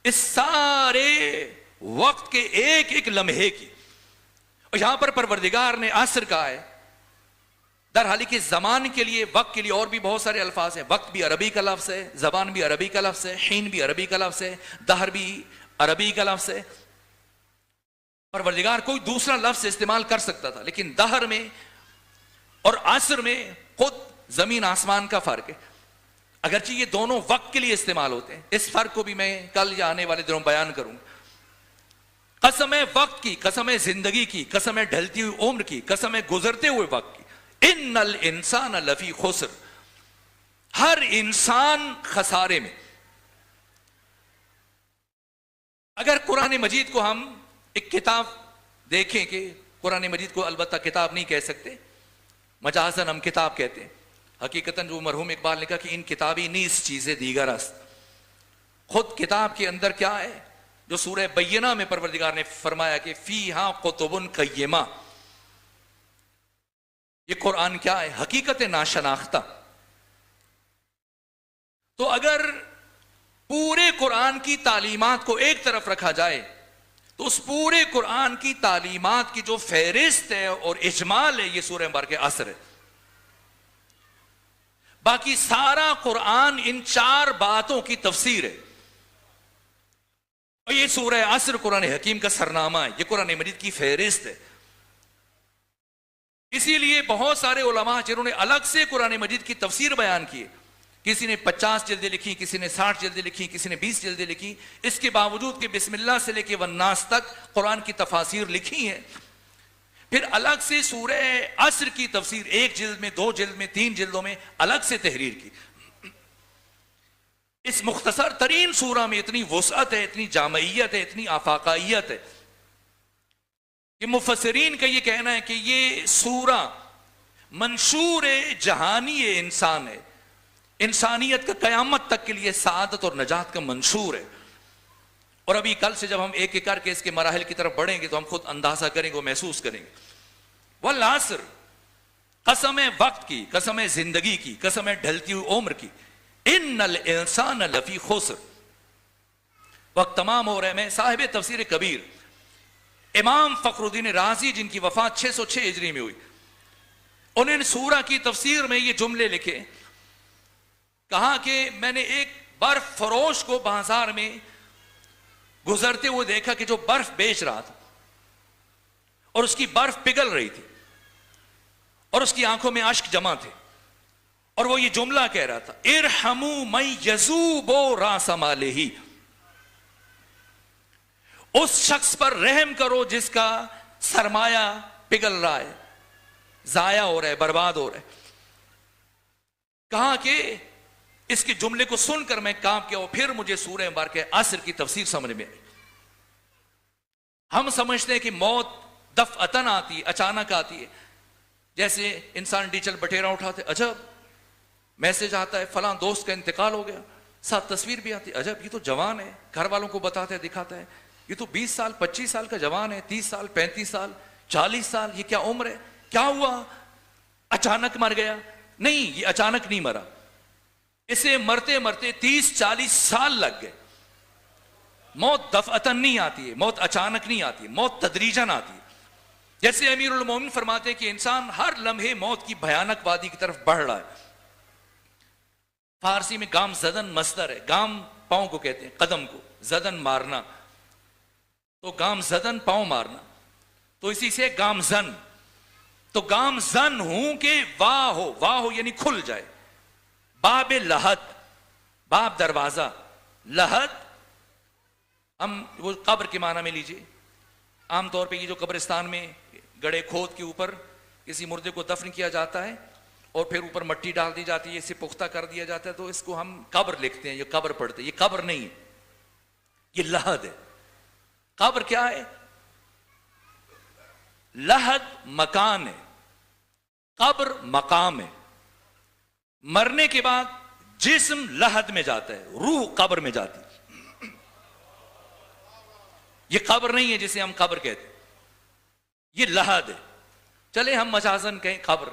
اس سارے وقت کے ایک ایک لمحے کی۔ اور یہاں پر پروردگار نے عصر کہا ہے، در حالی کہ زمان کے لیے، وقت کے لیے اور بھی بہت سارے الفاظ ہیں، وقت بھی عربی کا لفظ ہے، زبان بھی عربی کا لفظ ہے، حین بھی عربی کا لفظ ہے، دہر بھی عربی کا لفظ ہے۔ پروردگار کوئی دوسرا لفظ استعمال کر سکتا تھا، لیکن دہر میں اور عصر میں خود زمین آسمان کا فرق ہے، اگرچہ یہ دونوں وقت کے لیے استعمال ہوتے ہیں۔ اس فرق کو بھی میں کل یا آنے والے دنوں بیان کروں گا۔ قسم ہے وقت کی، قسم ہے زندگی کی، قسم ہے ڈھلتی ہوئی عمر کی، قسم ہے گزرتے ہوئے وقت کی۔ ان الانسان لفی خسر، ہر انسان خسارے میں۔ اگر قرآن مجید کو ہم ایک کتاب دیکھیں، کہ قرآن مجید کو البتہ کتاب نہیں کہہ سکتے، مجازاً ہم کتاب کہتے ہیں، حقیقتاً جو مرحوم اقبال نے کہا کہ ان کتابی نیز چیزیں دیگر است، خود کتاب کے اندر کیا ہے، جو سورہ بینہ میں پروردگار نے فرمایا کہ فیہا کتب قیمہ، یہ قرآن کیا ہے، حقیقت ناشناختہ۔ تو اگر پورے قرآن کی تعلیمات کو ایک طرف رکھا جائے تو اس پورے قرآن کی تعلیمات کی جو فہرست ہے اور اجمال ہے، یہ سورہ مبارکہ عصر ہے۔ باقی سارا قرآن ان 4 باتوں کی تفسیر ہے، اور یہ سورہ عصر قرآن حکیم کا سرنامہ ہے، یہ قرآن مجید کی فہرست ہے۔ اسی لیے بہت سارے علماء جنہوں نے الگ سے قرآن مجید کی تفسیر بیان کی ہے، کسی نے 50 جلدیں لکھی، کسی نے 60 جلدیں لکھی، کسی نے 20 جلدیں لکھی، اس کے باوجود کہ بسم اللہ سے لے کے والناس تک قرآن کی تفاسیر لکھی ہیں۔ پھر الگ سے سورہ عصر کی تفسیر 1 جلد میں، 2 جلد میں، 3 جلدوں میں الگ سے تحریر کی۔ اس مختصر ترین سورہ میں اتنی وسعت ہے، اتنی جامعیت ہے، اتنی آفاقائیت ہے کہ مفسرین کا یہ کہنا ہے کہ یہ سورہ منشور جہانی انسان ہے، انسانیت کا قیامت تک کے لیے سعادت اور نجات کا منشور ہے۔ اور ابھی کل سے جب ہم ایک ایک کر کے اس کے مراحل کی طرف بڑھیں گے تو ہم خود اندازہ کریں گے، محسوس کریں گے۔ والعصر، قسم ہے وقت کی، قسم ہے زندگی کی، قسم ہے ڈھلتی ہوئی عمر کی، ان الانسان لفی خسر۔ وقت تمام ہو رہا ہے۔ میں صاحب تفسیر کبیر امام فخر الدین رازی، جن کی وفات 606 ہجری میں ہوئی، انہوں نے سورہ کی تفسیر میں یہ جملے لکھے، کہا کہ میں نے ایک برف فروش کو بازار میں گزرتے ہوئے دیکھا کہ جو برف بیچ رہا تھا اور اس کی برف پگھل رہی تھی اور اس کی آنکھوں میں اشک جمع تھے، اور وہ یہ جملہ کہہ رہا تھا، ارحموا من یذوب راس مالہ، اس شخص پر رحم کرو جس کا سرمایہ پگھل رہا ہے، ضائع ہو رہا ہے، برباد ہو رہا ہے۔ کہا کہ اس کے جملے کو سن کر میں کانپ گیا، اور پھر مجھے سورہ مبارکہ عصر کی تفسیر سمجھ میں آئی۔ ہم سمجھتے ہیں کہ موت دفعتاً آتی ہے، اچانک آتی ہے، جیسے انسان ڈیجل بٹیرا اٹھاتے، عجب میسج آتا ہے فلاں دوست کا انتقال ہو گیا، ساتھ تصویر بھی آتی ہے، عجب یہ تو جوان ہے، گھر والوں کو بتاتا ہے، دکھاتا ہے، یہ تو 20 سال 25 سال کا جوان ہے، 30 سال 35 سال 40 سال، یہ کیا عمر ہے، کیا ہوا، اچانک مر گیا؟ نہیں، یہ اچانک نہیں مرا، اسے مرتے مرتے 30-40 سال لگ گئے۔ موت دفعتاً نہیں آتی ہے، موت اچانک نہیں آتی ہے، موت تدریجاً آتی ہے۔ جیسے امیر المومنین فرماتے ہیں کہ انسان ہر لمحے موت کی بھیانک وادی کی طرف بڑھ رہا ہے۔ فارسی میں گام زدن مصدر ہے، گام پاؤں کو کہتے ہیں، قدم کو، زدن مارنا، تو گام زدن پاؤں مارنا، تو اسی سے گام زن، تو گام زن ہوں کہ واہ ہو یعنی کھل جائے۔ باب لحد، باب دروازہ، لحد ہم وہ قبر کے معنی میں لیجئے۔ عام طور پہ یہ جو قبرستان میں گڑھے کھود کے اوپر کسی مردے کو دفن کیا جاتا ہے اور پھر اوپر مٹی ڈال دی جاتی ہے، اسے پختہ کر دیا جاتا ہے، تو اس کو ہم قبر لکھتے ہیں، یہ قبر پڑھتے ہیں۔ یہ قبر نہیں ہے، یہ لحد ہے۔ قبر کیا ہے؟ لحد مکان ہے، قبر مقام ہے۔ مرنے کے بعد جسم لحد میں جاتا ہے، روح قبر میں جاتی ہے۔ یہ قبر نہیں ہے جسے ہم قبر کہتے ہیں، یہ لحد ہے۔ چلے ہم مجازن کہیں قبر،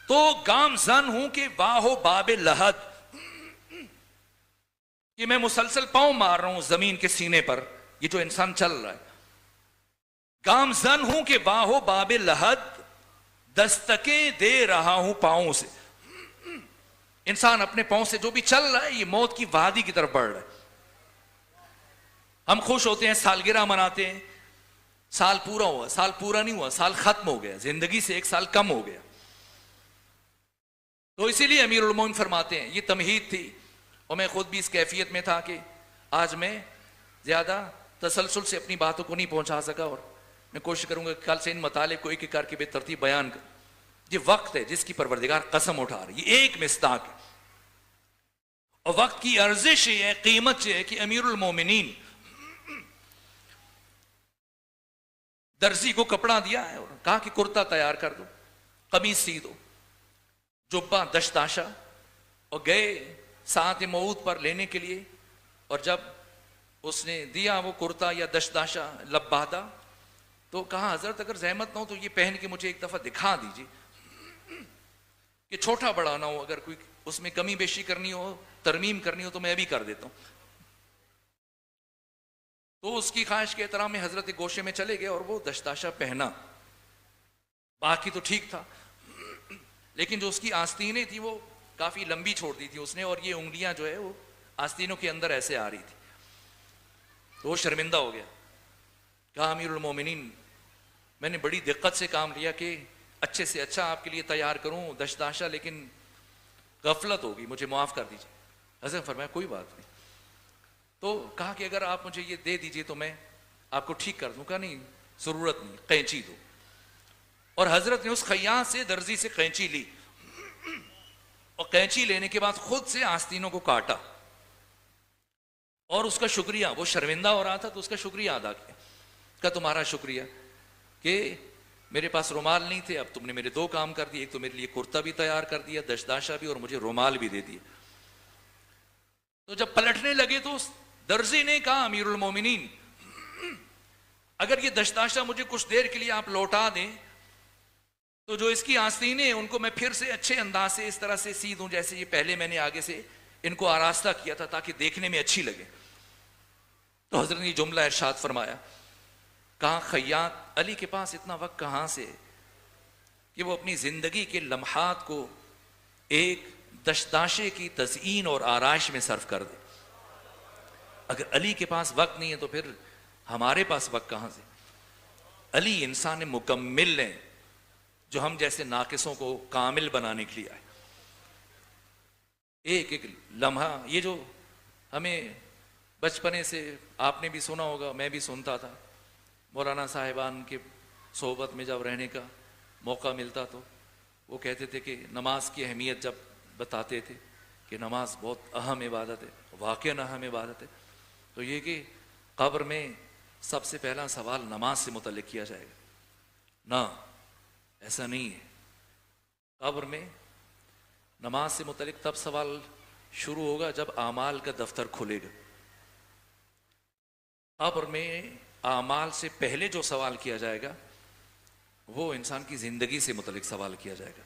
تو گام زن ہوں کہ واہو باب لحد، کہ میں مسلسل پاؤں مار رہا ہوں زمین کے سینے پر، یہ جو انسان چل رہا ہے۔ گام زن ہوں کہ واہو باب لحد، دستکیں دے رہا ہوں پاؤں سے۔ انسان اپنے پاؤں سے جو بھی چل رہا ہے یہ موت کی وادی کی طرف بڑھ رہا ہے۔ ہم خوش ہوتے ہیں، سالگرہ مناتے ہیں، سال پورا ہوا، سال پورا نہیں ہوا، سال ختم ہو گیا، زندگی سے 1 سال کم ہو گیا۔ تو اسی لیے امیر المومنین فرماتے ہیں، یہ تمہید تھی، اور میں خود بھی اس کیفیت میں تھا کہ آج میں زیادہ تسلسل سے اپنی باتوں کو نہیں پہنچا سکا، اور میں کوشش کروں گا کہ کل سے ان مطالب کو ایک ایک کر کے بے ترتیب بیان کروں۔ یہ وقت ہے جس کی پروردگار قسم اٹھا رہی ہے، یہ ایک مصداق ہے، اور وقت کی ارزش یہ ہے، قیمت یہ ہے کہ امیر المومنین درزی کو کپڑا دیا ہے اور کہا کہ کرتا تیار کر دو، قمیص سی دو، جبہ دشداشا، اور گئے ساعت موعود پر لینے کے لیے، اور جب اس نے دیا وہ کرتا یا دشداشا لبادہ، تو کہا حضرت اگر زحمت نہ ہو تو یہ پہن کے مجھے ایک دفعہ دکھا دیجیے کہ چھوٹا بڑا نہ ہو، اگر کوئی اس میں کمی بیشی کرنی ہو، ترمیم کرنی ہو تو میں ابھی کر دیتا ہوں۔ تو اس کی خواہش کے احترام میں حضرت گوشے میں چلے گئے اور وہ دشداشا پہنا، باقی تو ٹھیک تھا، لیکن جو اس کی آستینیں تھی وہ کافی لمبی چھوڑ دی تھی اس نے، اور یہ انگلیاں جو ہے وہ آستینوں کے اندر ایسے آ رہی تھی، تو وہ شرمندہ ہو گیا۔ کہا امیر المومنین میں نے بڑی دقت سے کام لیا کہ اچھے سے اچھا آپ کے لیے تیار کروں دشداشا، لیکن غفلت ہوگی، مجھے معاف کر دیجیے۔ حضرت فرمایا کوئی بات نہیں، تو کہا کہ اگر آپ مجھے یہ دے دیجئے تو میں آپ کو ٹھیک کر دوں۔ کہا نہیں ضرورت نہیں، قینچی دو، اور حضرت نے اس خیاط سے، درزی سے قینچی لی، اور قینچی لینے کے بعد خود سے آستینوں کو کاٹا، اور اس کا شکریہ، وہ شرمندہ ہو رہا تھا تو اس کا شکریہ ادا کیا کہ تمہارا شکریہ کہ میرے پاس رومال نہیں تھے، اب تم نے میرے دو کام کر دیے، ایک تو میرے لیے کرتا بھی تیار کر دیا، دشداشا بھی، اور مجھے رومال بھی دے دیا۔ تو جب پلٹنے لگے تو اس درزی نے کہا امیر المومنین اگر یہ دشداشا مجھے کچھ دیر کے لیے آپ لوٹا دیں تو جو اس کی آستینیں ان کو میں پھر سے اچھے انداز سے اس طرح سے سی دوں جیسے یہ پہلے میں نے آگے سے ان کو آراستہ کیا تھا تاکہ دیکھنے میں اچھی لگے۔ تو حضرت نے جملہ ارشاد فرمایا، کہاں خیاط علی کے پاس اتنا وقت کہاں سے کہ وہ اپنی زندگی کے لمحات کو ایک دشداشے کی تزئین اور آرائش میں صرف کر دے۔ اگر علی کے پاس وقت نہیں ہے تو پھر ہمارے پاس وقت کہاں سے؟ علی انسان مکمل ہے جو ہم جیسے ناقصوں کو کامل بنانے کے لیے آئے۔ ایک ایک لمحہ، یہ جو ہمیں بچپنے سے آپ نے بھی سنا ہوگا، میں بھی سنتا تھا، مولانا صاحبان کے صحبت میں جب رہنے کا موقع ملتا تو وہ کہتے تھے کہ نماز کی اہمیت جب بتاتے تھے کہ نماز بہت اہم عبادت ہے، واقعاً اہم عبادت ہے، تو یہ کہ قبر میں سب سے پہلا سوال نماز سے متعلق کیا جائے گا۔ نہ، ایسا نہیں ہے۔ قبر میں نماز سے متعلق تب سوال شروع ہوگا جب اعمال کا دفتر کھلے گا۔ قبر میں اعمال سے پہلے جو سوال کیا جائے گا وہ انسان کی زندگی سے متعلق سوال کیا جائے گا،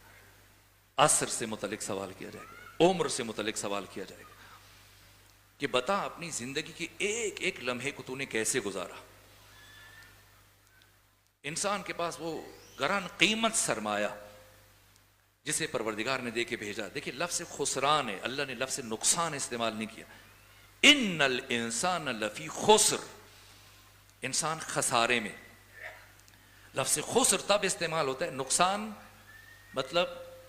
عصر سے متعلق سوال کیا جائے گا، عمر سے متعلق سوال کیا جائے گا کہ بتا اپنی زندگی کے ایک ایک لمحے کو تو نے کیسے گزارا۔ انسان کے پاس وہ گران قیمت سرمایہ جسے پروردگار نے دے کے بھیجا۔ دیکھیں لفظ خسران ہے، اللہ نے لفظ نقصان استعمال نہیں کیا۔ ان الانسان لفی خسر، انسان خسارے میں۔ لفظ خسر تب استعمال ہوتا ہے، نقصان مطلب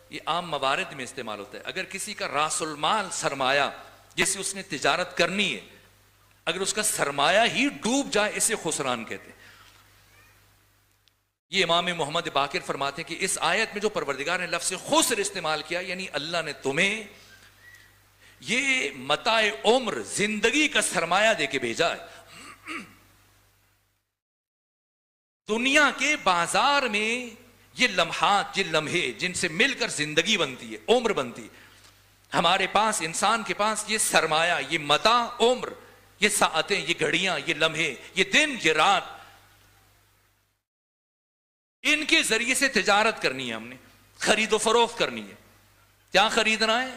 یہ عام موارد میں استعمال ہوتا ہے۔ اگر کسی کا راس المال سرمایہ جس سے اس نے تجارت کرنی ہے، اگر اس کا سرمایہ ہی ڈوب جائے اسے خسران کہتے ہیں۔ یہ امام محمد باقر فرماتے ہیں کہ اس آیت میں جو پروردگار نے لفظ خسر استعمال کیا یعنی اللہ نے تمہیں یہ متاع عمر زندگی کا سرمایہ دے کے بھیجا ہے۔ دنیا کے بازار میں یہ لمحات، یہ لمحے جن سے مل کر زندگی بنتی ہے، عمر بنتی ہے، ہمارے پاس، انسان کے پاس یہ سرمایہ، یہ متاع عمر، یہ ساعتیں، یہ گھڑیاں، یہ لمحے، یہ دن، یہ رات، ان کے ذریعے سے تجارت کرنی ہے، ہم نے خرید و فروخت کرنی ہے۔ کیا خریدنا ہے،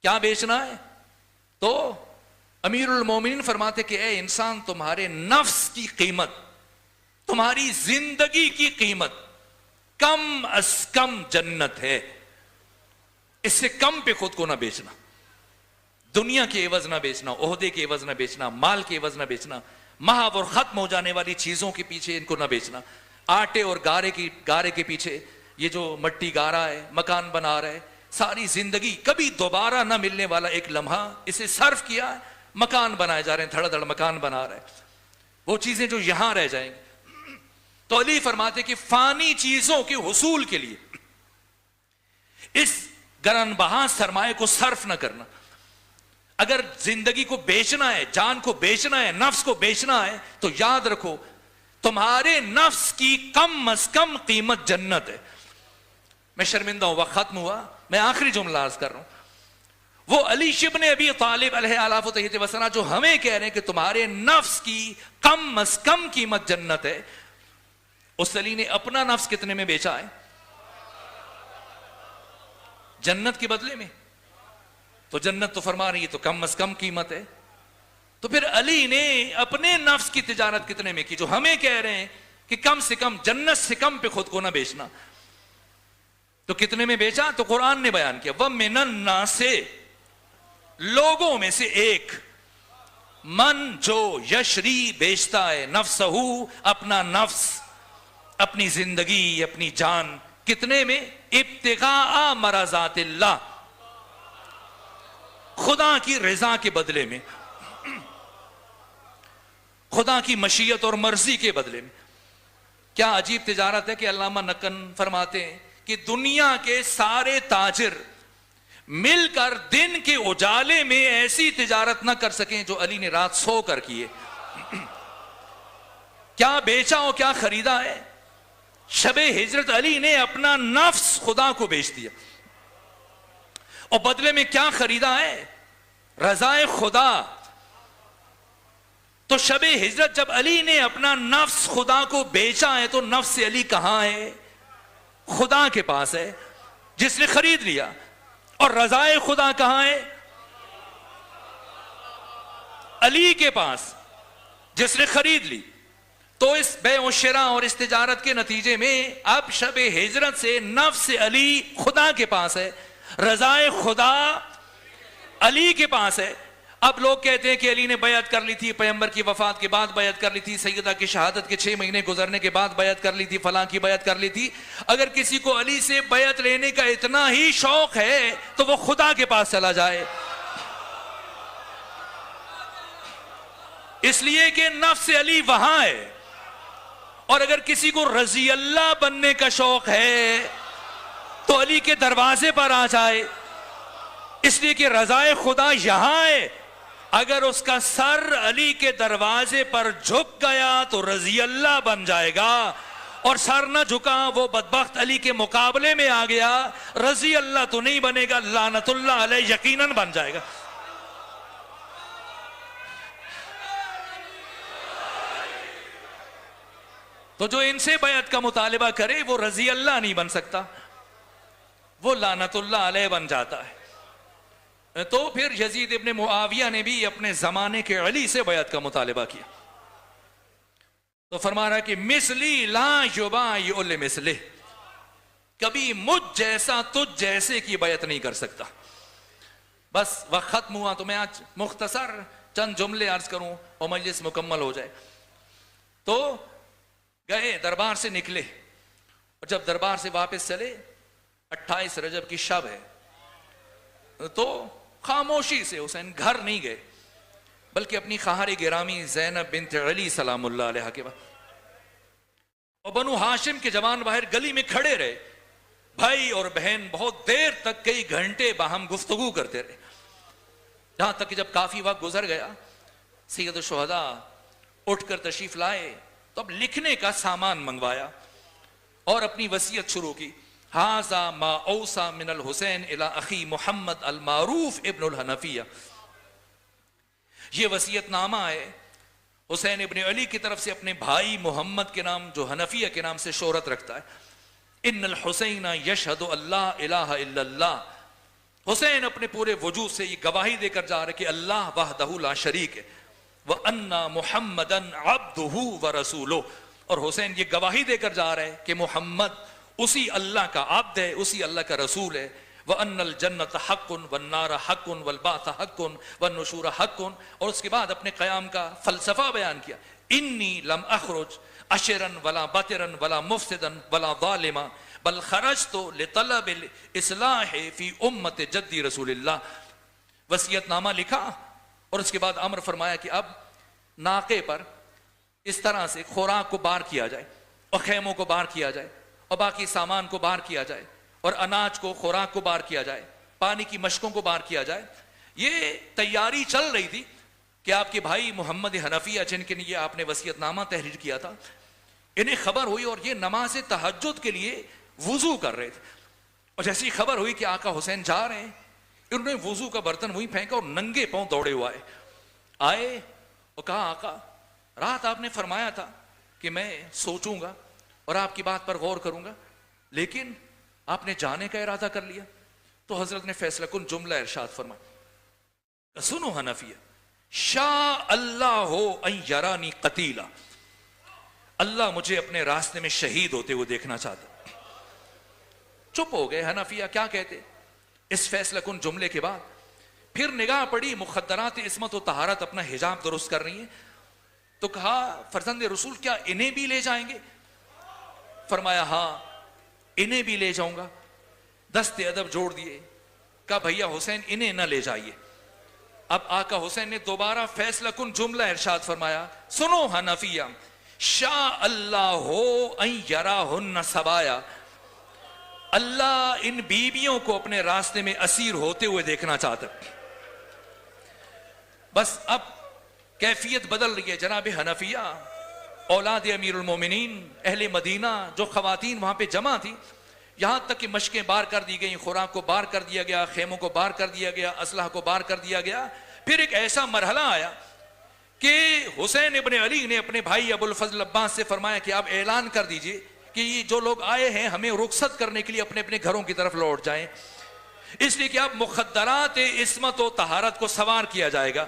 کیا بیچنا ہے؟ تو امیر المومنین فرماتے کہ اے انسان، تمہارے نفس کی قیمت، تمہاری زندگی کی قیمت کم از کم جنت ہے، اس سے کم پہ خود کو نہ بیچنا۔ دنیا کے عوض نہ بیچنا، عہدے کے عوض نہ بیچنا، مال کے عوض نہ بیچنا، محو اور ختم ہو جانے والی چیزوں کے پیچھے ان کو نہ بیچنا۔ آٹے اور گارے کے پیچھے یہ جو مٹی گارا ہے، مکان بنا رہا ہے، ساری زندگی کبھی دوبارہ نہ ملنے والا ایک لمحہ اسے صرف کیا ہے، مکان بنائے جا رہے ہیں، دھڑ دھڑ مکان بنا رہا ہے، وہ چیزیں جو یہاں رہ جائیں گی۔ تو علی فرماتے کہ فانی چیزوں کے حصول کے لیے اس گران بہا سرمایہ کو صرف نہ کرنا۔ اگر زندگی کو بیچنا ہے، جان کو بیچنا ہے، نفس کو بیچنا ہے، تو یاد رکھو تمہارے نفس کی کم از کم قیمت جنت ہے۔ میں شرمندہ ہوں، وقت ختم ہوا، میں آخری جملہ عرض کر رہا ہوں۔ وہ علی ابن ابی طالب علیہ آلاف و تحیت وسلام جو ہمیں کہہ رہے ہیں کہ تمہارے نفس کی کم از کم قیمت جنت ہے، اس علی نے اپنا نفس کتنے میں بیچا ہے؟ جنت کے بدلے میں۔ تو جنت تو فرما رہی ہے تو کم از کم قیمت ہے، تو پھر علی نے اپنے نفس کی تجارت کتنے میں کی جو ہمیں کہہ رہے ہیں کہ کم سے کم جنت سے کم پہ خود کو نہ بیچنا؟ تو کتنے میں بیچا؟ تو قرآن نے بیان کیا، وَمِنَ النَّاسِ، لوگوں میں سے ایک، من جو یشری بیچتا ہے، نفسہو، اپنا نفس، اپنی زندگی، اپنی جان، کتنے میں؟ ابتغاء مرضات اللہ، خدا کی رضا کے بدلے میں، خدا کی مشیت اور مرضی کے بدلے میں۔ کیا عجیب تجارت ہے کہ علامہ نقن فرماتے ہیں کہ دنیا کے سارے تاجر مل کر دن کے اجالے میں ایسی تجارت نہ کر سکیں جو علی نے رات سو کر کیے. کیا بیچا اور کیا خریدا ہے؟ شب ہجرت علی نے اپنا نفس خدا کو بیچ دیا، اور بدلے میں کیا خریدا ہے؟ رضائے خدا. تو شب ہجرت جب علی نے اپنا نفس خدا کو بیچا ہے تو نفس علی کہاں ہے؟ خدا کے پاس ہے جس نے خرید لیا. اور رضائے خدا کہاں ہے؟ علی کے پاس جس نے خرید لی. تو اس بیع و شراء اور اس تجارت کے نتیجے میں اب شب ہجرت سے نفس علی خدا کے پاس ہے، رضائے خدا علی کے پاس ہے. اب لوگ کہتے ہیں کہ علی نے بیعت کر لی تھی، پیغمبر کی وفات کے بعد بیعت کر لی تھی، سیدہ کی شہادت کے 6 مہینے گزرنے کے بعد بیعت کر لی تھی، فلاں کی بیعت کر لی تھی. اگر کسی کو علی سے بیعت لینے کا اتنا ہی شوق ہے تو وہ خدا کے پاس چلا جائے، اس لیے کہ نفس علی وہاں ہے. اور اگر کسی کو رضی اللہ بننے کا شوق ہے تو علی کے دروازے پر آ جائے، اس لیے کہ رضائے خدا یہاں ہے. اگر اس کا سر علی کے دروازے پر جھک گیا تو رضی اللہ بن جائے گا، اور سر نہ جھکا وہ بدبخت علی کے مقابلے میں آ گیا، رضی اللہ تو نہیں بنے گا، لعنت اللہ علیہ یقیناً بن جائے گا. تو جو ان سے بیعت کا مطالبہ کرے وہ رضی اللہ نہیں بن سکتا، وہ لعنت اللہ علیہ بن جاتا ہے. تو پھر یزید ابن معاویہ نے بھی اپنے زمانے کے علی سے بیعت کا مطالبہ کیا. تو فرما رہا کہ مثلی لا یبایع لمثلہ، کبھی مجھ جیسا تجھ جیسے کی بیعت نہیں کر سکتا. بس وقت ختم ہوا تو میں آج مختصر چند جملے عرض کروں اور مجلس مکمل ہو جائے. تو گئے دربار سے نکلے، اور جب دربار سے واپس چلے 28 رجب کی شب ہے، تو خاموشی سے حسین گھر نہیں گئے بلکہ اپنی خواہر گرامی زینب بنت علی سلام اللہ علیہ کے بعد اور بنو ہاشم کے جوان باہر گلی میں کھڑے رہے. بھائی اور بہن بہت دیر تک کئی گھنٹے باہم گفتگو کرتے رہے، جہاں تک کہ جب کافی وقت گزر گیا سید الشہداء اٹھ کر تشریف لائے تو اب لکھنے کا سامان منگوایا اور اپنی وصیت شروع کی. ہذا ما اوصى من الحسین الی اخی محمد المعروف ابن الحنفیہ. یہ وصیت نامہ ہے حسین ابن علی کی طرف سے اپنے بھائی محمد کے نام جو حنفیہ کے نام سے شہرت رکھتا ہے. ان الحسین یشہد اللہ الہ الا اللہ. حسین اپنے پورے وجود سے یہ گواہی دے کر جا رہے کہ اللہ وحدہ لا شریک ہے، وَأَنَّ مُحَمَّدًا عَبْدُهُ وَرَسُولُهُ. اور حسین یہ گواہی دے کر جا رہے کہ محمد اسی اللہ کا عبد ہے، اسی اللہ کا رسول ہے. وَأَنَّ الْجَنَّةَ حَقٌّ وَالنَّارَ حَقٌّ وَالْبَعْثَ حَقٌّ وَالنُّشُورَ حَقٌّ. اور اس کے بعد اپنے قیام کا فلسفہ بیان کیا. انی لم اخرج اشرا ولا بطرا ولا مفسدا ولا ظالما بل خرجت لطلب الاصلاح فی امت جدی رسول اللہ. وصیت نامہ لکھا اور اس کے بعد امر فرمایا کہ اب ناقے پر اس طرح سے خوراک کو بار کیا جائے اور خیموں کو بار کیا جائے اور باقی سامان کو بار کیا جائے اور اناج کو خوراک کو بار کیا جائے، پانی کی مشکوں کو بار کیا جائے. یہ تیاری چل رہی تھی کہ آپ کے بھائی محمد حنفیہ جن کے لیے آپ نے وصیت نامہ تحریر کیا تھا، انہیں خبر ہوئی اور یہ نماز تہجد کے لیے وضو کر رہے تھے. اور جیسی خبر ہوئی کہ آقا حسین جا رہے ہیں، انہوں نے وضو کا برتن وہیں پھینکا اور ننگے پاؤں دوڑے ہوئے آئے اور کہا آقا رات آپ نے فرمایا تھا کہ میں سوچوں گا اور آپ کی بات پر غور کروں گا، لیکن آپ نے جانے کا ارادہ کر لیا. تو حضرت نے فیصلہ کن جملہ ارشاد فرمایا، سنو حنفیہ، شاء اللہ ان یرانی قتیلا، اللہ مجھے اپنے راستے میں شہید ہوتے ہوئے دیکھنا چاہتا. چپ ہو گئے حنفیہ، کیا کہتے اس فیصلہ کن جملے کے بعد. پھر نگاہ پڑی مخدرات عصمت و طہارت اپنا حجاب درست کر رہی ہیں، تو کہا فرزند رسول کیا انہیں بھی لے جائیں گے؟ فرمایا ہاں انہیں بھی لے جاؤں گا. دست ادب جوڑ دیے، کہا بھیا حسین انہیں نہ لے جائیے. اب آقا حسین نے دوبارہ فیصلہ کن جملہ ارشاد فرمایا، سنو حنفیہ، شاء اللہ ان یراہن سبایا، اللہ ان بیویوں کو اپنے راستے میں اسیر ہوتے ہوئے دیکھنا چاہتا ہے. بس اب کیفیت بدل رہی ہے. جناب حنفیہ اولاد امیر المومنین اہل مدینہ جو خواتین وہاں پہ جمع تھی، یہاں تک کہ مشقیں بار کر دی گئیں، خوراک کو بار کر دیا گیا، خیموں کو بار کر دیا گیا، اسلحہ کو بار کر دیا گیا. پھر ایک ایسا مرحلہ آیا کہ حسین ابن علی نے اپنے بھائی ابو الفضل عباس سے فرمایا کہ آپ اعلان کر دیجئے کہ یہ جو لوگ آئے ہیں ہمیں رخصت کرنے کے لیے اپنے اپنے گھروں کی طرف لوٹ جائیں، اس لیے کہ اب مخدرات عصمت و طہارت کو سوار کیا جائے گا.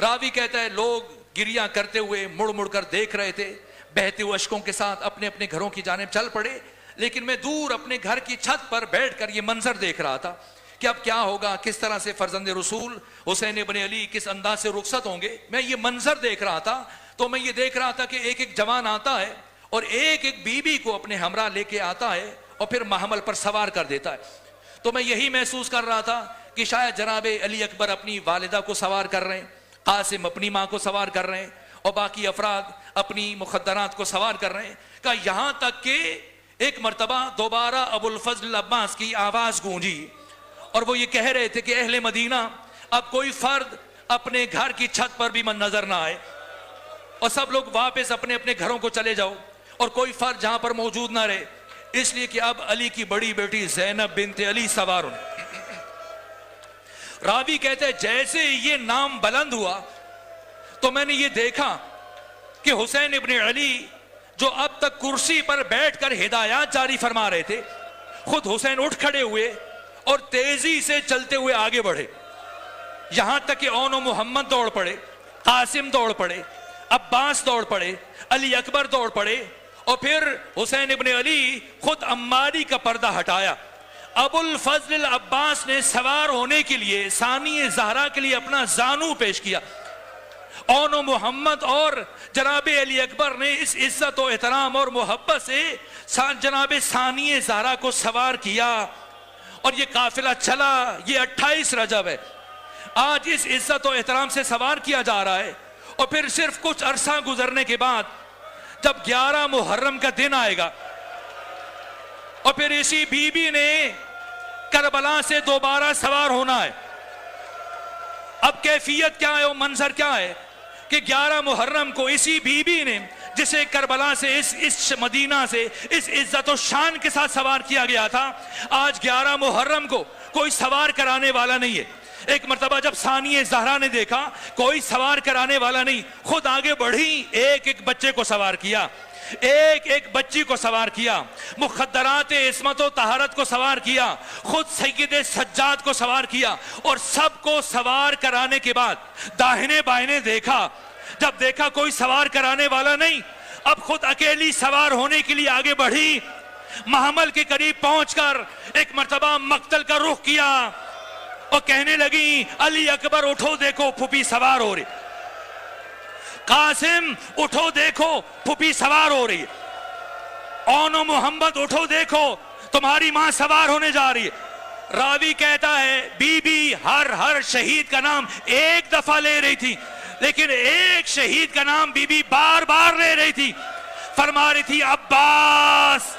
راوی کہتا ہے لوگ گریاں کرتے ہوئے مڑ مڑ کر دیکھ رہے تھے، بہتے ہوئے اشکوں کے ساتھ اپنے اپنے گھروں کی جانب چل پڑے. لیکن میں دور اپنے گھر کی چھت پر بیٹھ کر یہ منظر دیکھ رہا تھا کہ اب کیا ہوگا، کس طرح سے فرزند رسول حسین ابن علی کس انداز سے رخصت ہوں گے. میں یہ منظر دیکھ رہا تھا تو میں یہ دیکھ رہا تھا کہ ایک ایک جوان آتا ہے اور ایک ایک بیوی کو اپنے ہمراہ لے کے آتا ہے اور پھر محمل پر سوار کر دیتا ہے. تو میں یہی محسوس کر رہا تھا کہ شاید جناب علی اکبر اپنی والدہ کو سوار کر رہے ہیں، قاسم اپنی ماں کو سوار کر رہے ہیں اور باقی افراد اپنی مخدرات کو سوار کر رہے ہیں. کہ یہاں تک کہ ایک مرتبہ دوبارہ ابو الفضل عباس کی آواز گونجی اور وہ یہ کہہ رہے تھے کہ اہل مدینہ اب کوئی فرد اپنے گھر کی چھت پر بھی من نظر نہ آئے اور سب لوگ واپس اپنے اپنے گھروں کو چلے جاؤ اور کوئی فرد جہاں پر موجود نہ رہے، اس لیے کہ اب علی کی بڑی بیٹی زینب بنت علی سوار ہونے. راوی کہتے ہیں جیسے یہ نام بلند ہوا تو میں نے یہ دیکھا کہ حسین ابن علی جو اب تک کرسی پر بیٹھ کر ہدایات جاری فرما رہے تھے، خود حسین اٹھ کھڑے ہوئے اور تیزی سے چلتے ہوئے آگے بڑھے. یہاں تک کہ اون و محمد دوڑ پڑے، قاسم دوڑ پڑے، عباس دوڑ پڑے، علی اکبر دوڑ پڑے اور پھر حسین ابن علی خود عماری کا پردہ ہٹایا. ابو الفضل عباس نے سوار ہونے کے لیے ثانی زہرا کے لیے اپنا زانو پیش کیا. اون و محمد اور جناب علی اکبر نے اس عزت و احترام اور محبت سے جناب ثانی زہرا کو سوار کیا اور یہ قافلہ چلا. یہ 28 رجب ہے، آج اس عزت و احترام سے سوار کیا جا رہا ہے. اور پھر صرف کچھ عرصہ گزرنے کے بعد جب 11 محرم کا دن آئے گا اور پھر اسی بی بی نے کربلا سے دوبارہ سوار ہونا ہے. اب کیفیت کیا ہے اور منظر کیا ہے کہ 11 محرم کو اسی بی بی نے جسے کربلا سے اس مدینہ سے اس عزت و شان کے ساتھ سوار کیا گیا تھا، آج 11 محرم کو کوئی سوار کرانے والا نہیں ہے. ایک مرتبہ جب ثانی زہرا نے دیکھا کوئی سوار کرانے والا نہیں، خود آگے بڑھی، ایک ایک بچے کو سوار کیا، ایک ایک بچی کو سوار کیا، مخدرات عصمت و طہارت کو سوار کیا، خود سید سجاد کو سوار کیا اور سب کو سوار کرانے کے بعد داہنے بائنے دیکھا. جب دیکھا کوئی سوار کرانے والا نہیں، اب خود اکیلی سوار ہونے کے لیے آگے بڑھی. محمل کے قریب پہنچ کر ایک مرتبہ مقتل کا رخ کیا اور کہنے لگی علی اکبر اٹھو دیکھو پھوپھی سوار ہو رہی، قاسم اٹھو دیکھو پھوپھی سوار ہو رہی ہے، اون و محمد اٹھو دیکھو تمہاری ماں سوار ہونے جا رہی ہے. راوی کہتا ہے بی بی ہر شہید کا نام ایک دفعہ لے رہی تھی، لیکن ایک شہید کا نام بی بی بار بار لے رہی تھی. فرما رہی تھی عباس